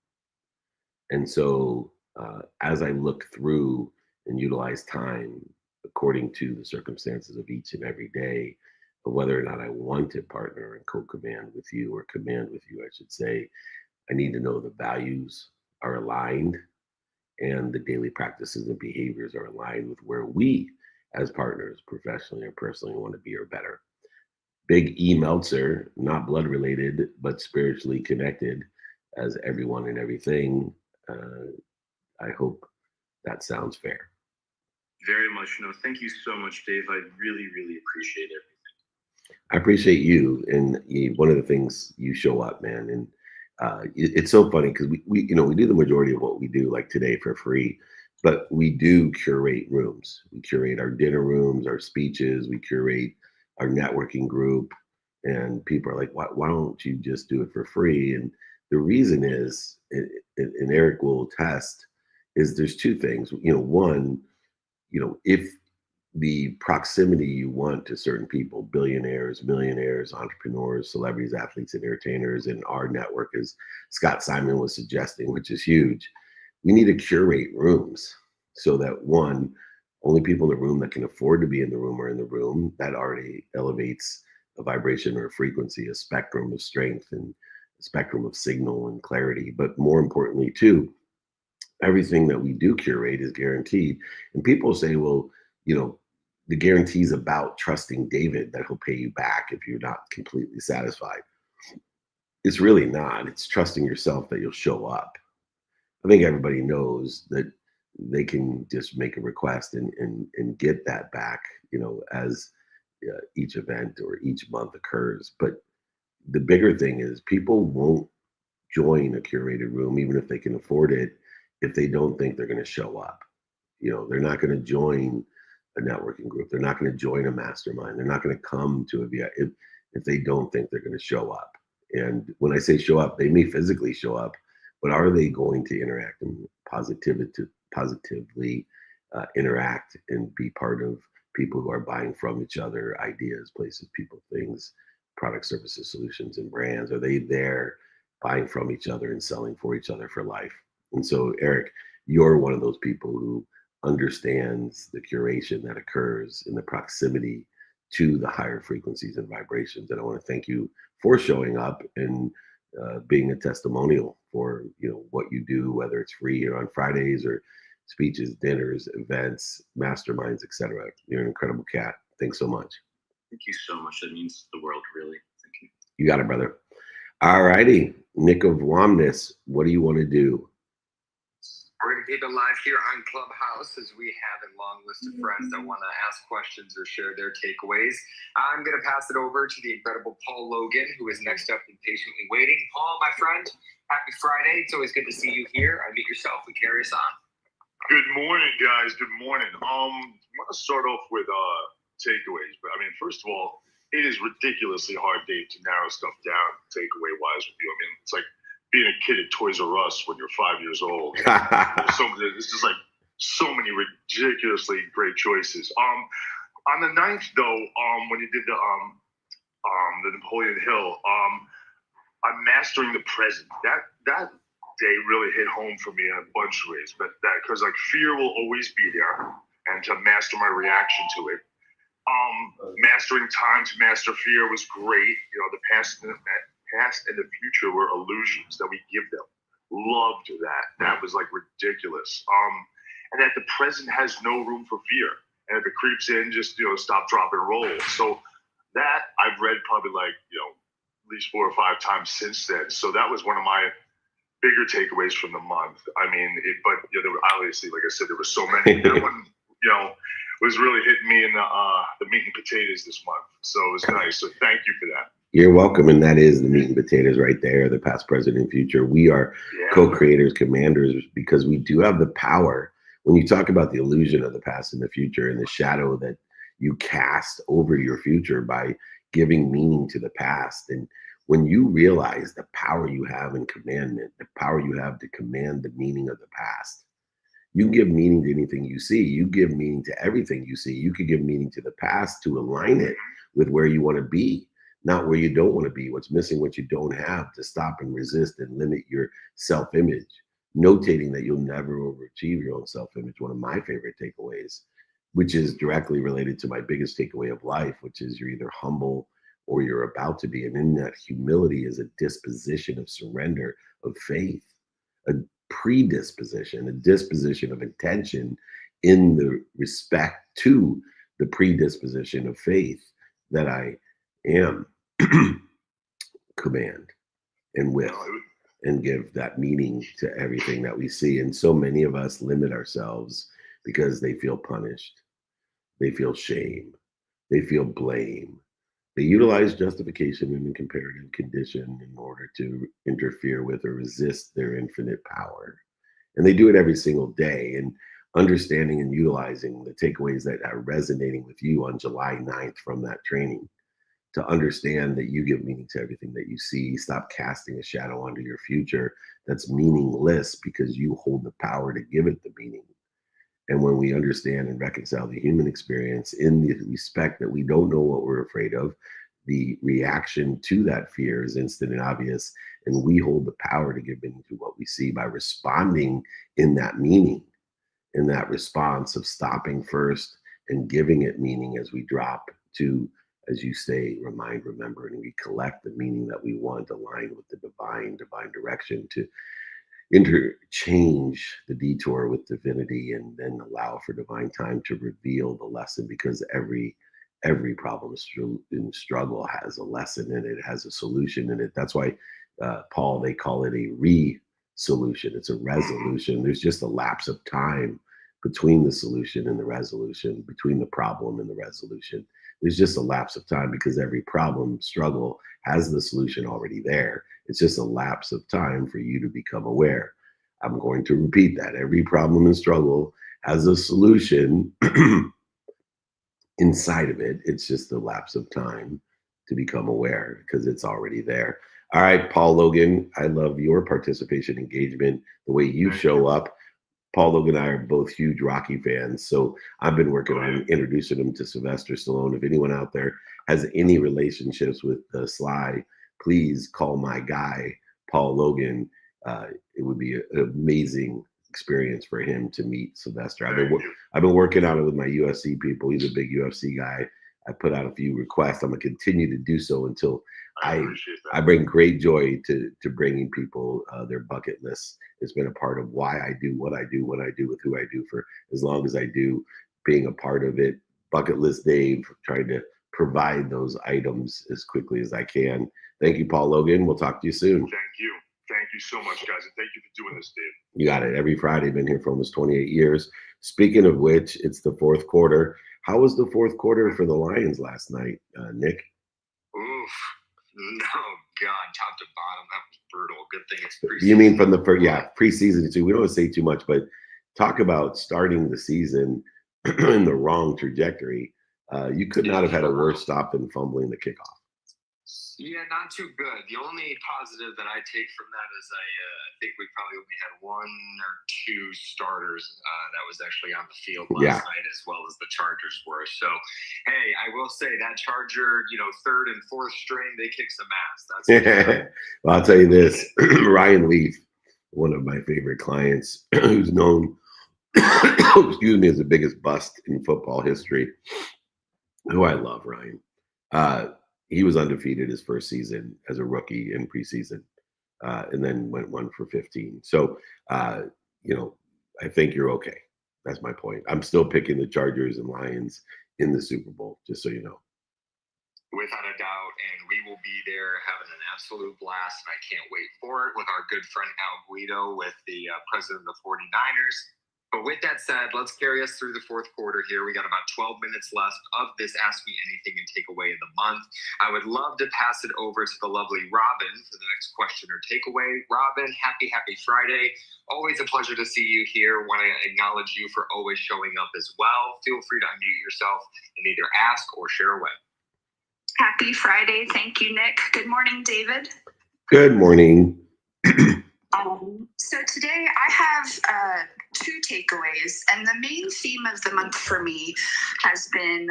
And so as I look through and utilize time according to the circumstances of each and every day, of whether or not I want to partner and co-command with you, or command with you, I should say, I need to know the values are aligned and the daily practices and behaviors are aligned with where we as partners, professionally or personally, want to be or better. Big E Meltzer, not blood related, but spiritually connected as everyone and everything. I hope that sounds fair. Very much. No, thank you so much, Dave. I really, really appreciate everything. I appreciate you, and one of the things you show up, man, and it's so funny because we do the majority of what we do like today for free, but we do curate rooms. We curate our dinner rooms, our speeches, we curate our networking group, and people are like, why don't you just do it for free? And the reason is, and Eric will attest, is there's two things. One, if the proximity you want to certain people, billionaires, millionaires, entrepreneurs, celebrities, athletes, and entertainers in our network, as Scott Simon was suggesting, which is huge, we need to curate rooms so that, one, only people in the room that can afford to be in the room are in the room. That already elevates a vibration or a frequency, a spectrum of strength and a spectrum of signal and clarity. But more importantly, too, everything that we do curate is guaranteed. And people say, well, the guarantee is about trusting David that he'll pay you back if you're not completely satisfied. It's really not. It's trusting yourself that you'll show up. I think everybody knows that they can just make a request and get that back, as each event or each month occurs. But the bigger thing is people won't join a curated room, even if they can afford it, if they don't think they're going to show up. They're not going to join a networking group. They're not going to join a mastermind. They're not going to come to a VI if they don't think they're going to show up. And when I say show up, they may physically show up, but are they going to interact and positively interact and be part of people who are buying from each other, ideas, places, people, things, products, services, solutions, and brands? Are they there buying from each other and selling for each other for life? And so, Eric, you're one of those people who understands the curation that occurs in the proximity to the higher frequencies and vibrations. And I want to thank you for showing up and being a testimonial for what you do, whether it's free here on Fridays or speeches, dinners, events, masterminds, etc. You're an incredible cat. Thanks so much. Thank you so much. That means the world, really. Thank you. You got it, brother. All righty, Nick of Womness, what do you want to do? We're going to keep it live here on Clubhouse as we have a long list of friends that want to ask questions or share their takeaways. I'm going to pass it over to the incredible Paul Logan, who is next up and patiently waiting. Paul, my friend, happy Friday. It's always good to see you here. Unmute yourself and carry us on. Good morning, guys. Good morning. I want to start off with takeaways. But I mean, first of all, it is ridiculously hard, Dave, to narrow stuff down takeaway-wise with you. I mean, it's like being a kid at Toys R Us when you're 5 years old. This is like so many ridiculously great choices. On the 9th, though, when you did the Napoleon Hill, I'm mastering the present. That day really hit home for me in a bunch of ways. But that because like fear will always be there, and to master my reaction to it. Mastering time to master fear was great. The past and the future were illusions that we give them. Loved that. That was like ridiculous. And that the present has no room for fear. And if it creeps in, just stop, drop, and roll. So that I've read probably like at least 4 or 5 times since then. So that was one of my bigger takeaways from the month. I mean, there were obviously, like I said, there were so many. That one, was really hitting me in the meat and potatoes this month. So it was nice. So thank you for that. You're welcome. And that is the meat and potatoes right there, the past, present, and future. We are co-creators, commanders, because we do have the power. When you talk about the illusion of the past and the future and the shadow that you cast over your future by giving meaning to the past. And when you realize the power you have in commandment, the power you have to command the meaning of the past, you can give meaning to anything you see. You give meaning to everything you see. You could give meaning to the past to align it with where you want to be, not where you don't want to be, what's missing, what you don't have, to stop and resist and limit your self-image, notating that you'll never overachieve your own self-image. One of my favorite takeaways, which is directly related to my biggest takeaway of life, which is you're either humble or you're about to be. And in that, humility is a disposition of surrender, of faith, a predisposition, a disposition of intention in the respect to the predisposition of faith that I am command and will, and give that meaning to everything that we see. And so many of us limit ourselves because they feel punished, they feel shame, they feel blame. They utilize justification and comparative condition in order to interfere with or resist their infinite power. And they do it every single day. And understanding and utilizing the takeaways that are resonating with you on July 9th from that training, to understand that you give meaning to everything that you see. Stop casting a shadow onto your future that's meaningless, because you hold the power to give it the meaning. And when we understand and reconcile the human experience in the respect that we don't know what we're afraid of, the reaction to that fear is instant and obvious, and we hold the power to give meaning to what we see by responding in that meaning, in that response of stopping first and giving it meaning as we drop to, as you say, remind, remember, and we collect the meaning that we want aligned with the divine direction to interchange the detour with divinity and then allow for divine time to reveal the lesson, because every problem and struggle has a lesson in it, has a solution in it. That's why Paul, they call it a re-solution. It's a resolution. There's just a lapse of time between the solution and the resolution, between the problem and the resolution. There's just a lapse of time, because every problem, struggle has the solution already there. It's just a lapse of time for you to become aware. I'm going to repeat that. Every problem and struggle has a solution inside of it. It's just a lapse of time to become aware, because it's already there. All right, Paul Logan, I love your participation, engagement, the way you show up. Paul Logan and I are both huge Rocky fans, so I've been working on introducing him to Sylvester Stallone. If anyone out there has any relationships with Sly, please call my guy, Paul Logan. It would be an amazing experience for him to meet Sylvester. I've been working on it with my UFC people. He's a big UFC guy. I put out a few requests. I'm gonna continue to do so until I bring great joy to bringing people their bucket lists. It's been a part of why I do what I do, what I do with who I do for as long as I do, being a part of it. Bucket list Dave, trying to provide those items as quickly as I can. Thank you, Paul Logan. We'll talk to you soon. Thank you. Thank you so much, guys. And thank you for doing this, Dave. You got it. Every Friday, been here for almost 28 years. Speaking of which, it's the fourth quarter. How was the fourth quarter for the Lions last night, Nick? Oof. No, God, top to bottom, that was brutal. Good thing it's preseason. You mean from the first, preseason too. We don't want to say too much, but talk about starting the season in the wrong trajectory. You could not have had a worse stop than fumbling the kickoff. Yeah, not too good. The only positive that I take from that is I think we probably only had one or two starters that was actually on the field last night, as well as the Chargers were. So, hey, I will say that Charger, third and fourth string, they kick some ass. That's Well, I'll tell you this. Ryan Leaf, one of my favorite clients, who's known, excuse me, as the biggest bust in football history, who I love, Ryan. He was undefeated his first season as a rookie in preseason, and then went 1 for 15. So, I think you're okay. That's my point. I'm still picking the Chargers and Lions in the Super Bowl, just so you know. Without a doubt, and we will be there having an absolute blast, and I can't wait for it with our good friend Al Guido, with the president of the 49ers. But with that said, let's carry us through the fourth quarter here. We got about 12 minutes left of this Ask Me Anything and Takeaway of the month. I would love to pass it over to the lovely Robin for the next question or takeaway. Robin, happy Friday. Always a pleasure to see you here. Want to acknowledge you for always showing up as well. Feel free to unmute yourself and either ask or share away. Happy Friday. Thank you, Nick. Good morning, David. Good morning. So today I have two takeaways, and the main theme of the month for me has been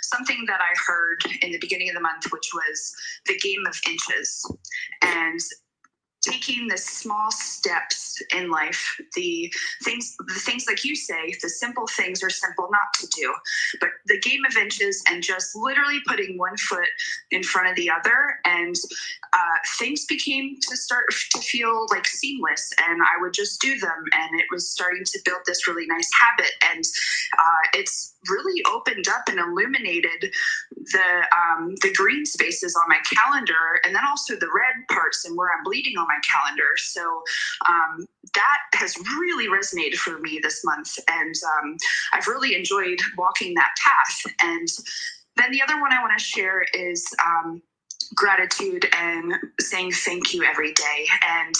something that I heard in the beginning of the month, which was the game of inches, and taking the small steps in life, the things like you say, the simple things are simple not to do, but the game of inches, and just literally putting one foot in front of the other, and things began to start to feel like seamless, and I would just do them, and it was starting to build this really nice habit, and it's really opened up and illuminated the green spaces on my calendar, and then also the red parts and where I'm bleeding on my calendar. So that has really resonated for me this month, and I've really enjoyed walking that path. And then the other one I want to share is gratitude and saying thank you every day. And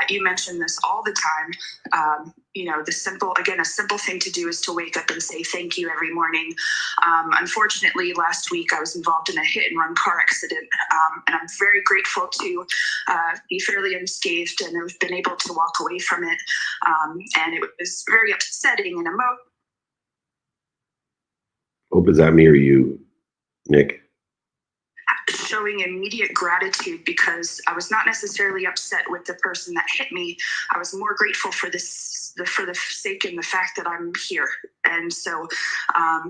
you mentioned this all the time. A simple thing to do is to wake up and say thank you every morning. Unfortunately, last week I was involved in a hit and run car accident, and I'm very grateful to be fairly unscathed and have been able to walk away from it. And it was very upsetting and Hope is that me or you, Nick? Showing immediate gratitude, because I was not necessarily upset with the person that hit me. I was more grateful for the sake and the fact that I'm here. And so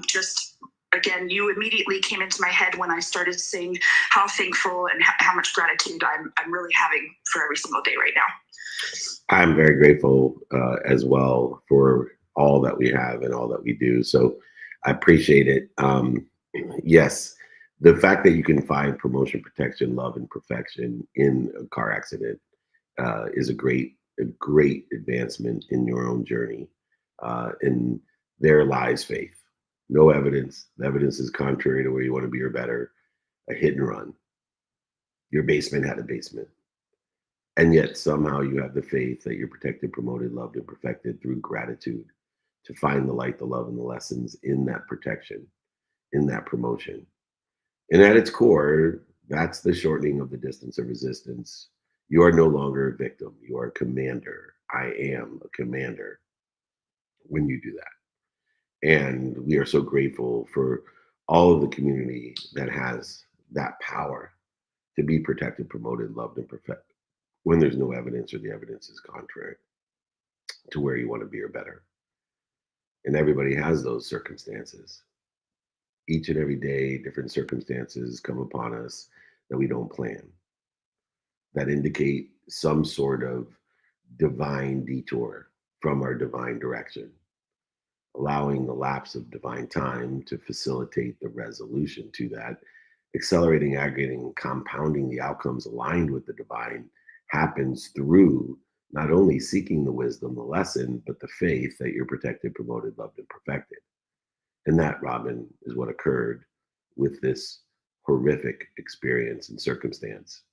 just again, you immediately came into my head when I started saying how thankful and how much gratitude I'm really having for every single day right now. I'm very grateful as well for all that we have and all that we do. So I appreciate it. Yes, the fact that you can find promotion, protection, love, and perfection in a car accident is a great advancement in your own journey. And there lies faith. No evidence. The evidence is contrary to where you want to be or better. A hit and run. Your basement had a basement. And yet somehow you have the faith that you're protected, promoted, loved, and perfected through gratitude to find the light, the love, and the lessons in that protection, in that promotion. And at its core, that's the shortening of the distance of resistance. You are no longer a victim. You are a commander. I am a commander when you do that. And we are so grateful for all of the community that has that power to be protected, promoted, loved, and perfected when there's no evidence or the evidence is contrary to where you want to be or better. And everybody has those circumstances. Each and every day, different circumstances come upon us that we don't plan, that indicate some sort of divine detour from our divine direction, allowing the lapse of divine time to facilitate the resolution to that, accelerating, aggregating, and compounding the outcomes aligned with the divine happens through not only seeking the wisdom, the lesson, but the faith that you're protected, promoted, loved, and perfected. And that, Robin, is what occurred with this horrific experience and circumstance.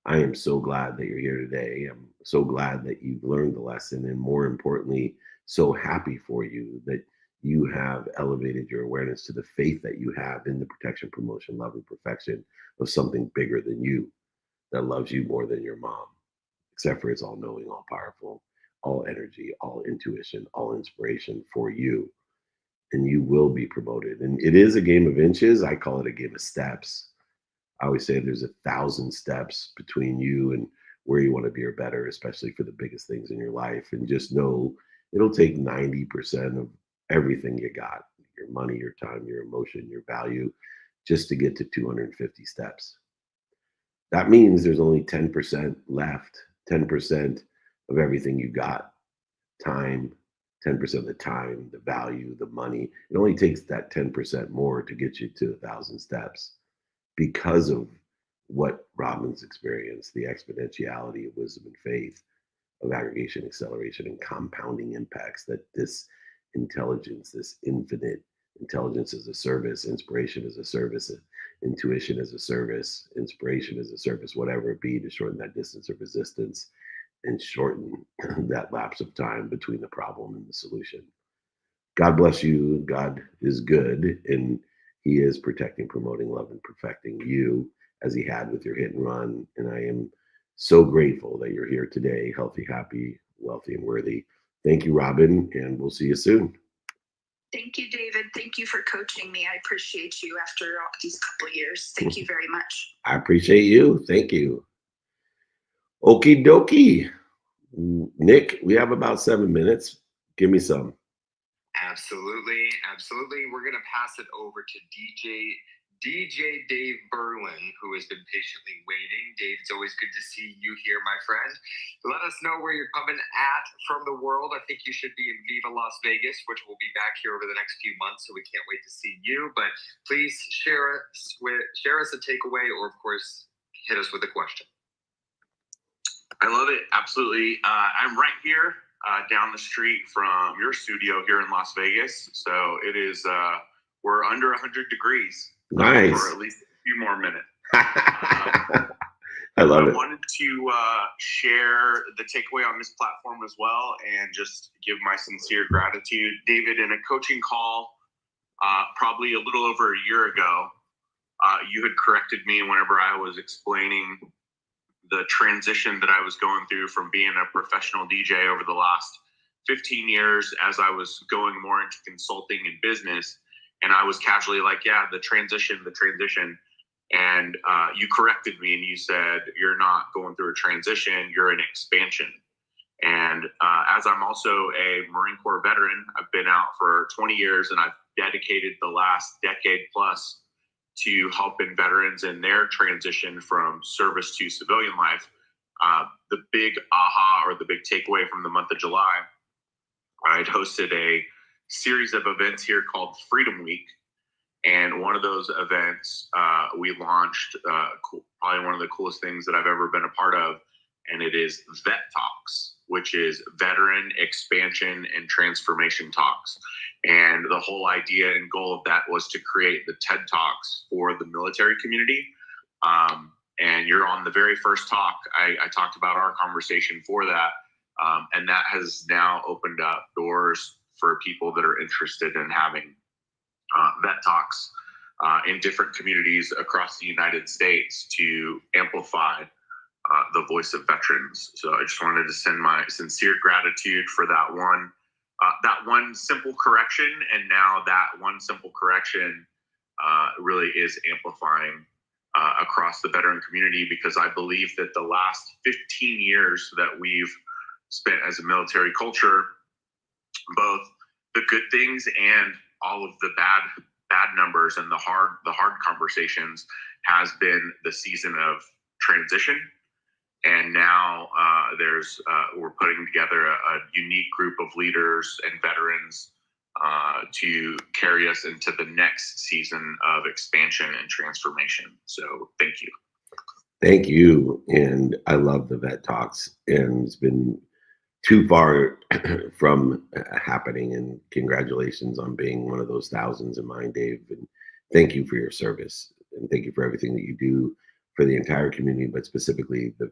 I am so glad that you're here today. I'm so glad that you've learned the lesson, and more importantly, so happy for you that you have elevated your awareness to the faith that you have in the protection, promotion, love, and perfection of something bigger than you, that loves you more than your mom, except for it's all knowing, all powerful, all energy, all intuition, all inspiration for you. And you will be promoted. And it is a game of inches. I call it a game of steps. I always say there's 1,000 steps between you and where you want to be or better, especially for the biggest things in your life. And just know it'll take 90% of everything you got, your money, your time, your emotion, your value, just to get to 250 steps. That means there's only 10% left, 10% of everything you got. Time, 10% of the time, the value, the money. It only takes that 10% more to get you to 1,000 steps because of what Robin's experienced, the exponentiality of wisdom and faith, of aggregation, acceleration, and compounding impacts that this intelligence, this infinite intelligence as a service, inspiration as a service, intuition as a service, inspiration as a service, whatever it be, to shorten that distance of resistance and shorten that lapse of time between the problem and the solution. God bless you. God is good, and he is protecting, promoting, love, and perfecting you as he had with your hit and run. And I am so grateful that you're here today, healthy, happy, wealthy, and worthy. Thank you, Robin, and we'll see you soon. Thank you, David. Thank you for coaching me. I appreciate you after all these couple of years. Thank you very much. I appreciate you. Thank you. Okie dokie. Nick, we have about 7 minutes. Give me some. Absolutely. We're going to pass it over to DJ Dave Berlin, who has been patiently waiting. Dave, it's always good to see you here, my friend. Let us know where you're coming at from the world. I think you should be in Viva Las Vegas, which will be back here over the next few months, so we can't wait to see you. But please share us a takeaway, or of course, hit us with a question. I love it. Absolutely. I'm right here down the street from your studio here in Las Vegas. So it is, we're under 100 degrees. Nice. For at least a few more minutes. I love it. I wanted to share the takeaway on this platform as well and just give my sincere gratitude. David, in a coaching call probably a little over a year ago, you had corrected me whenever I was explaining the transition that I was going through from being a professional DJ over the last 15 years as I was going more into consulting and business. And I was casually like, yeah, the transition. And you corrected me and you said, you're not going through a transition, you're an expansion. And as as I'm also a Marine Corps veteran. I've been out for 20 years, and I've dedicated the last decade plus to helping veterans in their transition from service to civilian life. The big aha, or the big takeaway from the month of July, I'd hosted a series of events here called Freedom Week. And one of those events, we launched probably one of the coolest things that I've ever been a part of, and it is Vet Talks, which is Veteran Expansion and Transformation Talks. And the whole idea and goal of that was to create the TED Talks for the military community. And you're on the very first talk. I talked about our conversation for that. And that has now opened up doors for people that are interested in having vet talks in different communities across the United States to amplify the voice of veterans. So I just wanted to send my sincere gratitude for that one simple correction. And now that one simple correction really is amplifying across the veteran community, because I believe that the last 15 years that we've spent as a military culture, both the good things and all of the bad numbers and the hard conversations, has been the season of transition. And now we're putting together a unique group of leaders and veterans to carry us into the next season of expansion and transformation. So thank you. Thank you. And I love the Vet Talks, and it's been too far from happening. And congratulations on being one of those thousands in mine, Dave. And thank you for your service, and thank you for everything that you do for the entire community, but specifically the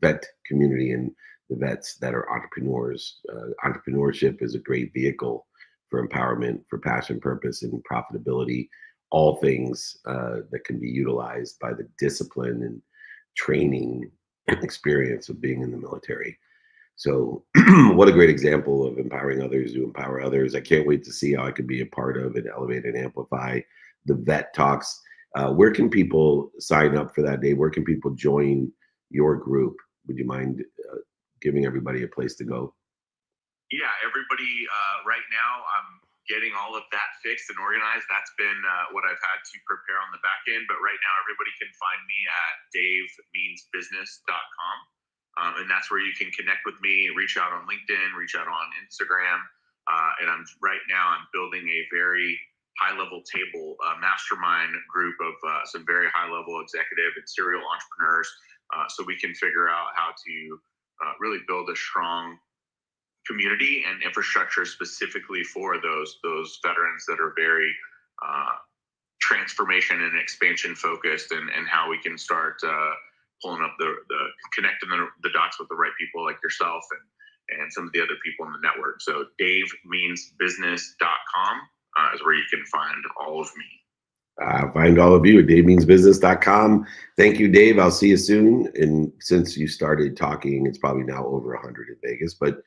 vet community and the vets that are entrepreneurs. Entrepreneurship is a great vehicle for empowerment, for passion, purpose, and profitability, all things that can be utilized by the discipline and training experience of being in the military. So what a great example of empowering others to empower others. I can't wait to see how I could be a part of and elevate and amplify the Vet Talks. Where can people sign up for that, Dave? Where can people join your group? Would you mind giving everybody a place to go? Yeah, everybody, right now, I'm getting all of that fixed and organized. That's been what I've had to prepare on the back end. But right now, everybody can find me at davemeansbusiness.com. And that's where you can connect with me, reach out on LinkedIn, reach out on Instagram. And right now I'm building a very high-level table mastermind group of some very high-level executive and serial entrepreneurs, so we can figure out how to really build a strong community and infrastructure specifically for those veterans that are very transformation and expansion focused, and how we can start pulling up connecting the dots with the right people like yourself and some of the other people in the network. So davemeansbusiness.com is where you can find all of me. Find all of you at davemeansbusiness.com. Thank you, Dave. I'll see you soon. And since you started talking, it's probably now over 100 in Vegas, but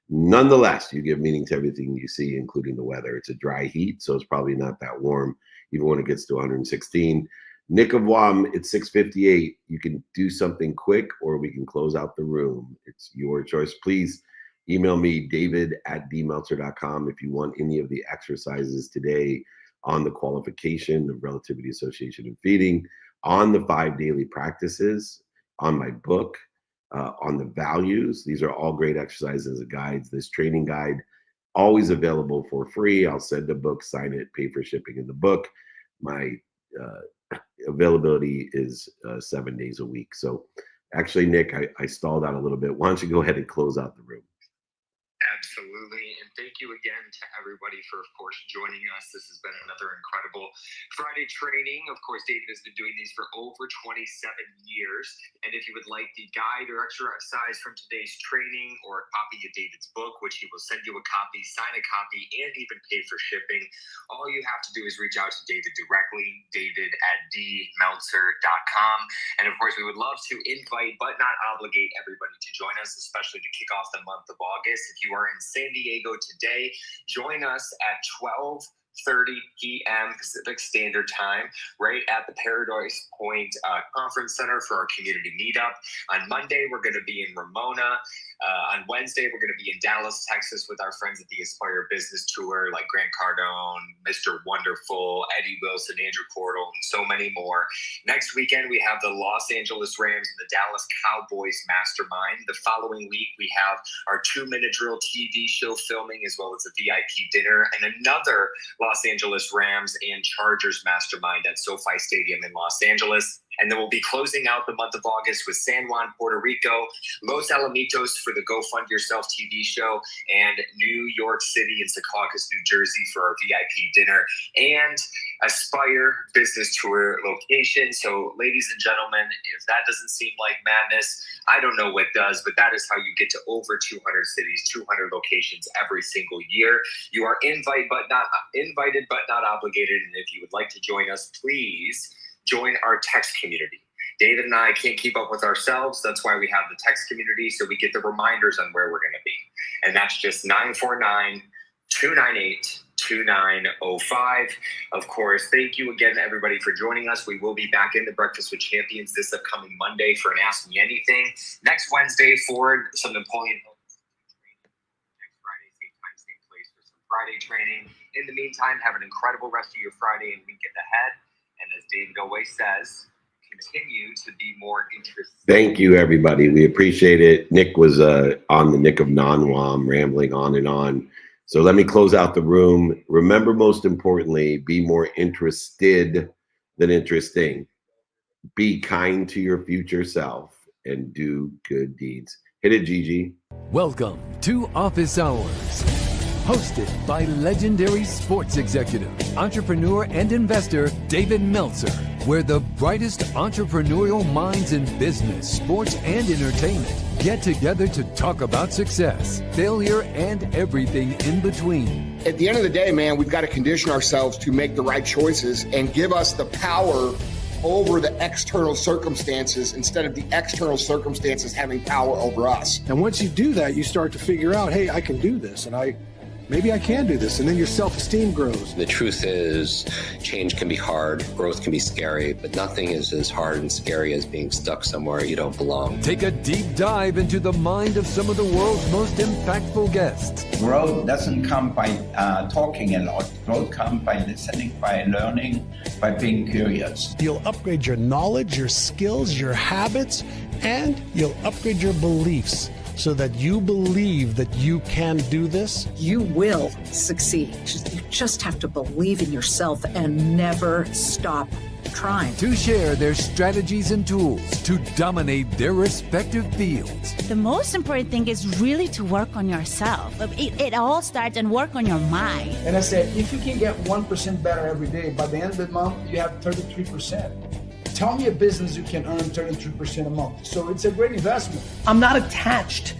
nonetheless, you give meaning to everything you see, including the weather. It's a dry heat, so it's probably not that warm, even when it gets to 116. Nick of Wam, it's 6:58. You can do something quick, or we can close out the room. It's your choice. Please email me, david@dmeltzer.com, if you want any of the exercises today on the qualification of Relativity, Association, and Feeding, on the 5 daily practices, on my book, on the values. These are all great exercises and guides. This training guide, always available for free. I'll send a book, sign it, pay for shipping in the book. My availability is 7 days a week. So actually, Nick, I stalled out a little bit. Why don't you go ahead and close out the room? Absolutely. And thank you again to everybody for, of course, joining us. This has been another incredible Friday training. Of course, David has been doing these for over 27 years. And if you would like the guide or exercise from today's training, or a copy of David's book, which he will send you a copy, sign a copy, and even pay for shipping, all you have to do is reach out to David directly, david@dmeltzer.com. And of course, we would love to invite, but not obligate, everybody to join us, especially to kick off the month of August. If you are in San Diego today, join us at 12:30 p.m. Pacific Standard Time, right at the Paradise Point Conference Center for our community meetup. On Monday, we're going to be in Ramona. On Wednesday, we're going to be in Dallas, Texas with our friends at the Aspire Business Tour, like Grant Cardone, Mr. Wonderful, Eddie Wilson, Andrew Portal, and so many more. Next weekend, we have the Los Angeles Rams and the Dallas Cowboys Mastermind. The following week, we have our 2-minute drill TV show filming, as well as a VIP dinner, and another Los Angeles Rams and Chargers Mastermind at SoFi Stadium in Los Angeles. And then we'll be closing out the month of August with San Juan, Puerto Rico, Los Alamitos for the Go Fund Yourself TV show, and New York City and Secaucus, New Jersey for our VIP dinner, and Aspire Business Tour location. So, ladies and gentlemen, if that doesn't seem like madness, I don't know what does, but that is how you get to over 200 cities, 200 locations every single year. You are invited but not obligated. And if you would like to join us, please join our text community. David and I can't keep up with ourselves. That's why we have the text community, so we get the reminders on where we're going to be. And that's just 949-298-2905. Of course, thank you again to everybody for joining us. We will be back in the Breakfast with Champions this upcoming Monday for an Ask Me Anything. Next Wednesday for some Napoleon Hill training. Next Friday, same time, same place for some Friday training. In the meantime, have an incredible rest of your Friday and weekend ahead. And as David always says, continue to be more interested. Thank you, everybody. We appreciate it. Nick was on the Nick of Non-Wam, rambling on and on. So let me close out the room. Remember, most importantly, be more interested than interesting. Be kind to your future self and do good deeds. Hit it, Gigi. Welcome to Office Hours, hosted by legendary sports executive, entrepreneur, and investor David Meltzer, where the brightest entrepreneurial minds in business, sports, and entertainment get together to talk about success, failure, and everything in between. At the end of the day, man, we've got to condition ourselves to make the right choices and give us the power over the external circumstances instead of the external circumstances having power over us. And once you do that, you start to figure out, hey, I can do this, and maybe I can do this, and then your self-esteem grows. The truth is, change can be hard, growth can be scary, but nothing is as hard and scary as being stuck somewhere you don't belong. Take a deep dive into the mind of some of the world's most impactful guests. Growth doesn't come by talking a lot. Growth comes by listening, by learning, by being curious. You'll upgrade your knowledge, your skills, your habits, and you'll upgrade your beliefs, so that you believe that you can do this. You will succeed. You just have to believe in yourself and never stop trying. To share their strategies and tools to dominate their respective fields. The most important thing is really to work on yourself. It all starts and work on your mind. And I said, if you can get 1% better every day, by the end of the month, you have 33%. Tell me a business you can earn 33% a month. So it's a great investment. I'm not attached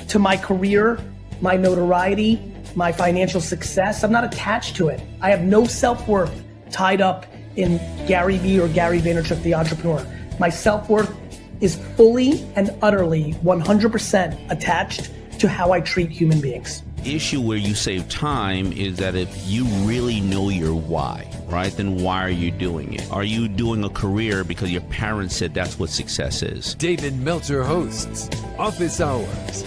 to my career, my notoriety, my financial success. I'm not attached to it. I have no self-worth tied up in Gary Vee or Gary Vaynerchuk, the entrepreneur. My self-worth is fully and utterly 100% attached to how I treat human beings. Issue where you save time is that if you really know your why, right, then why are you doing it? Are you doing a career because your parents said that's what success is? David Meltzer hosts Office Hours.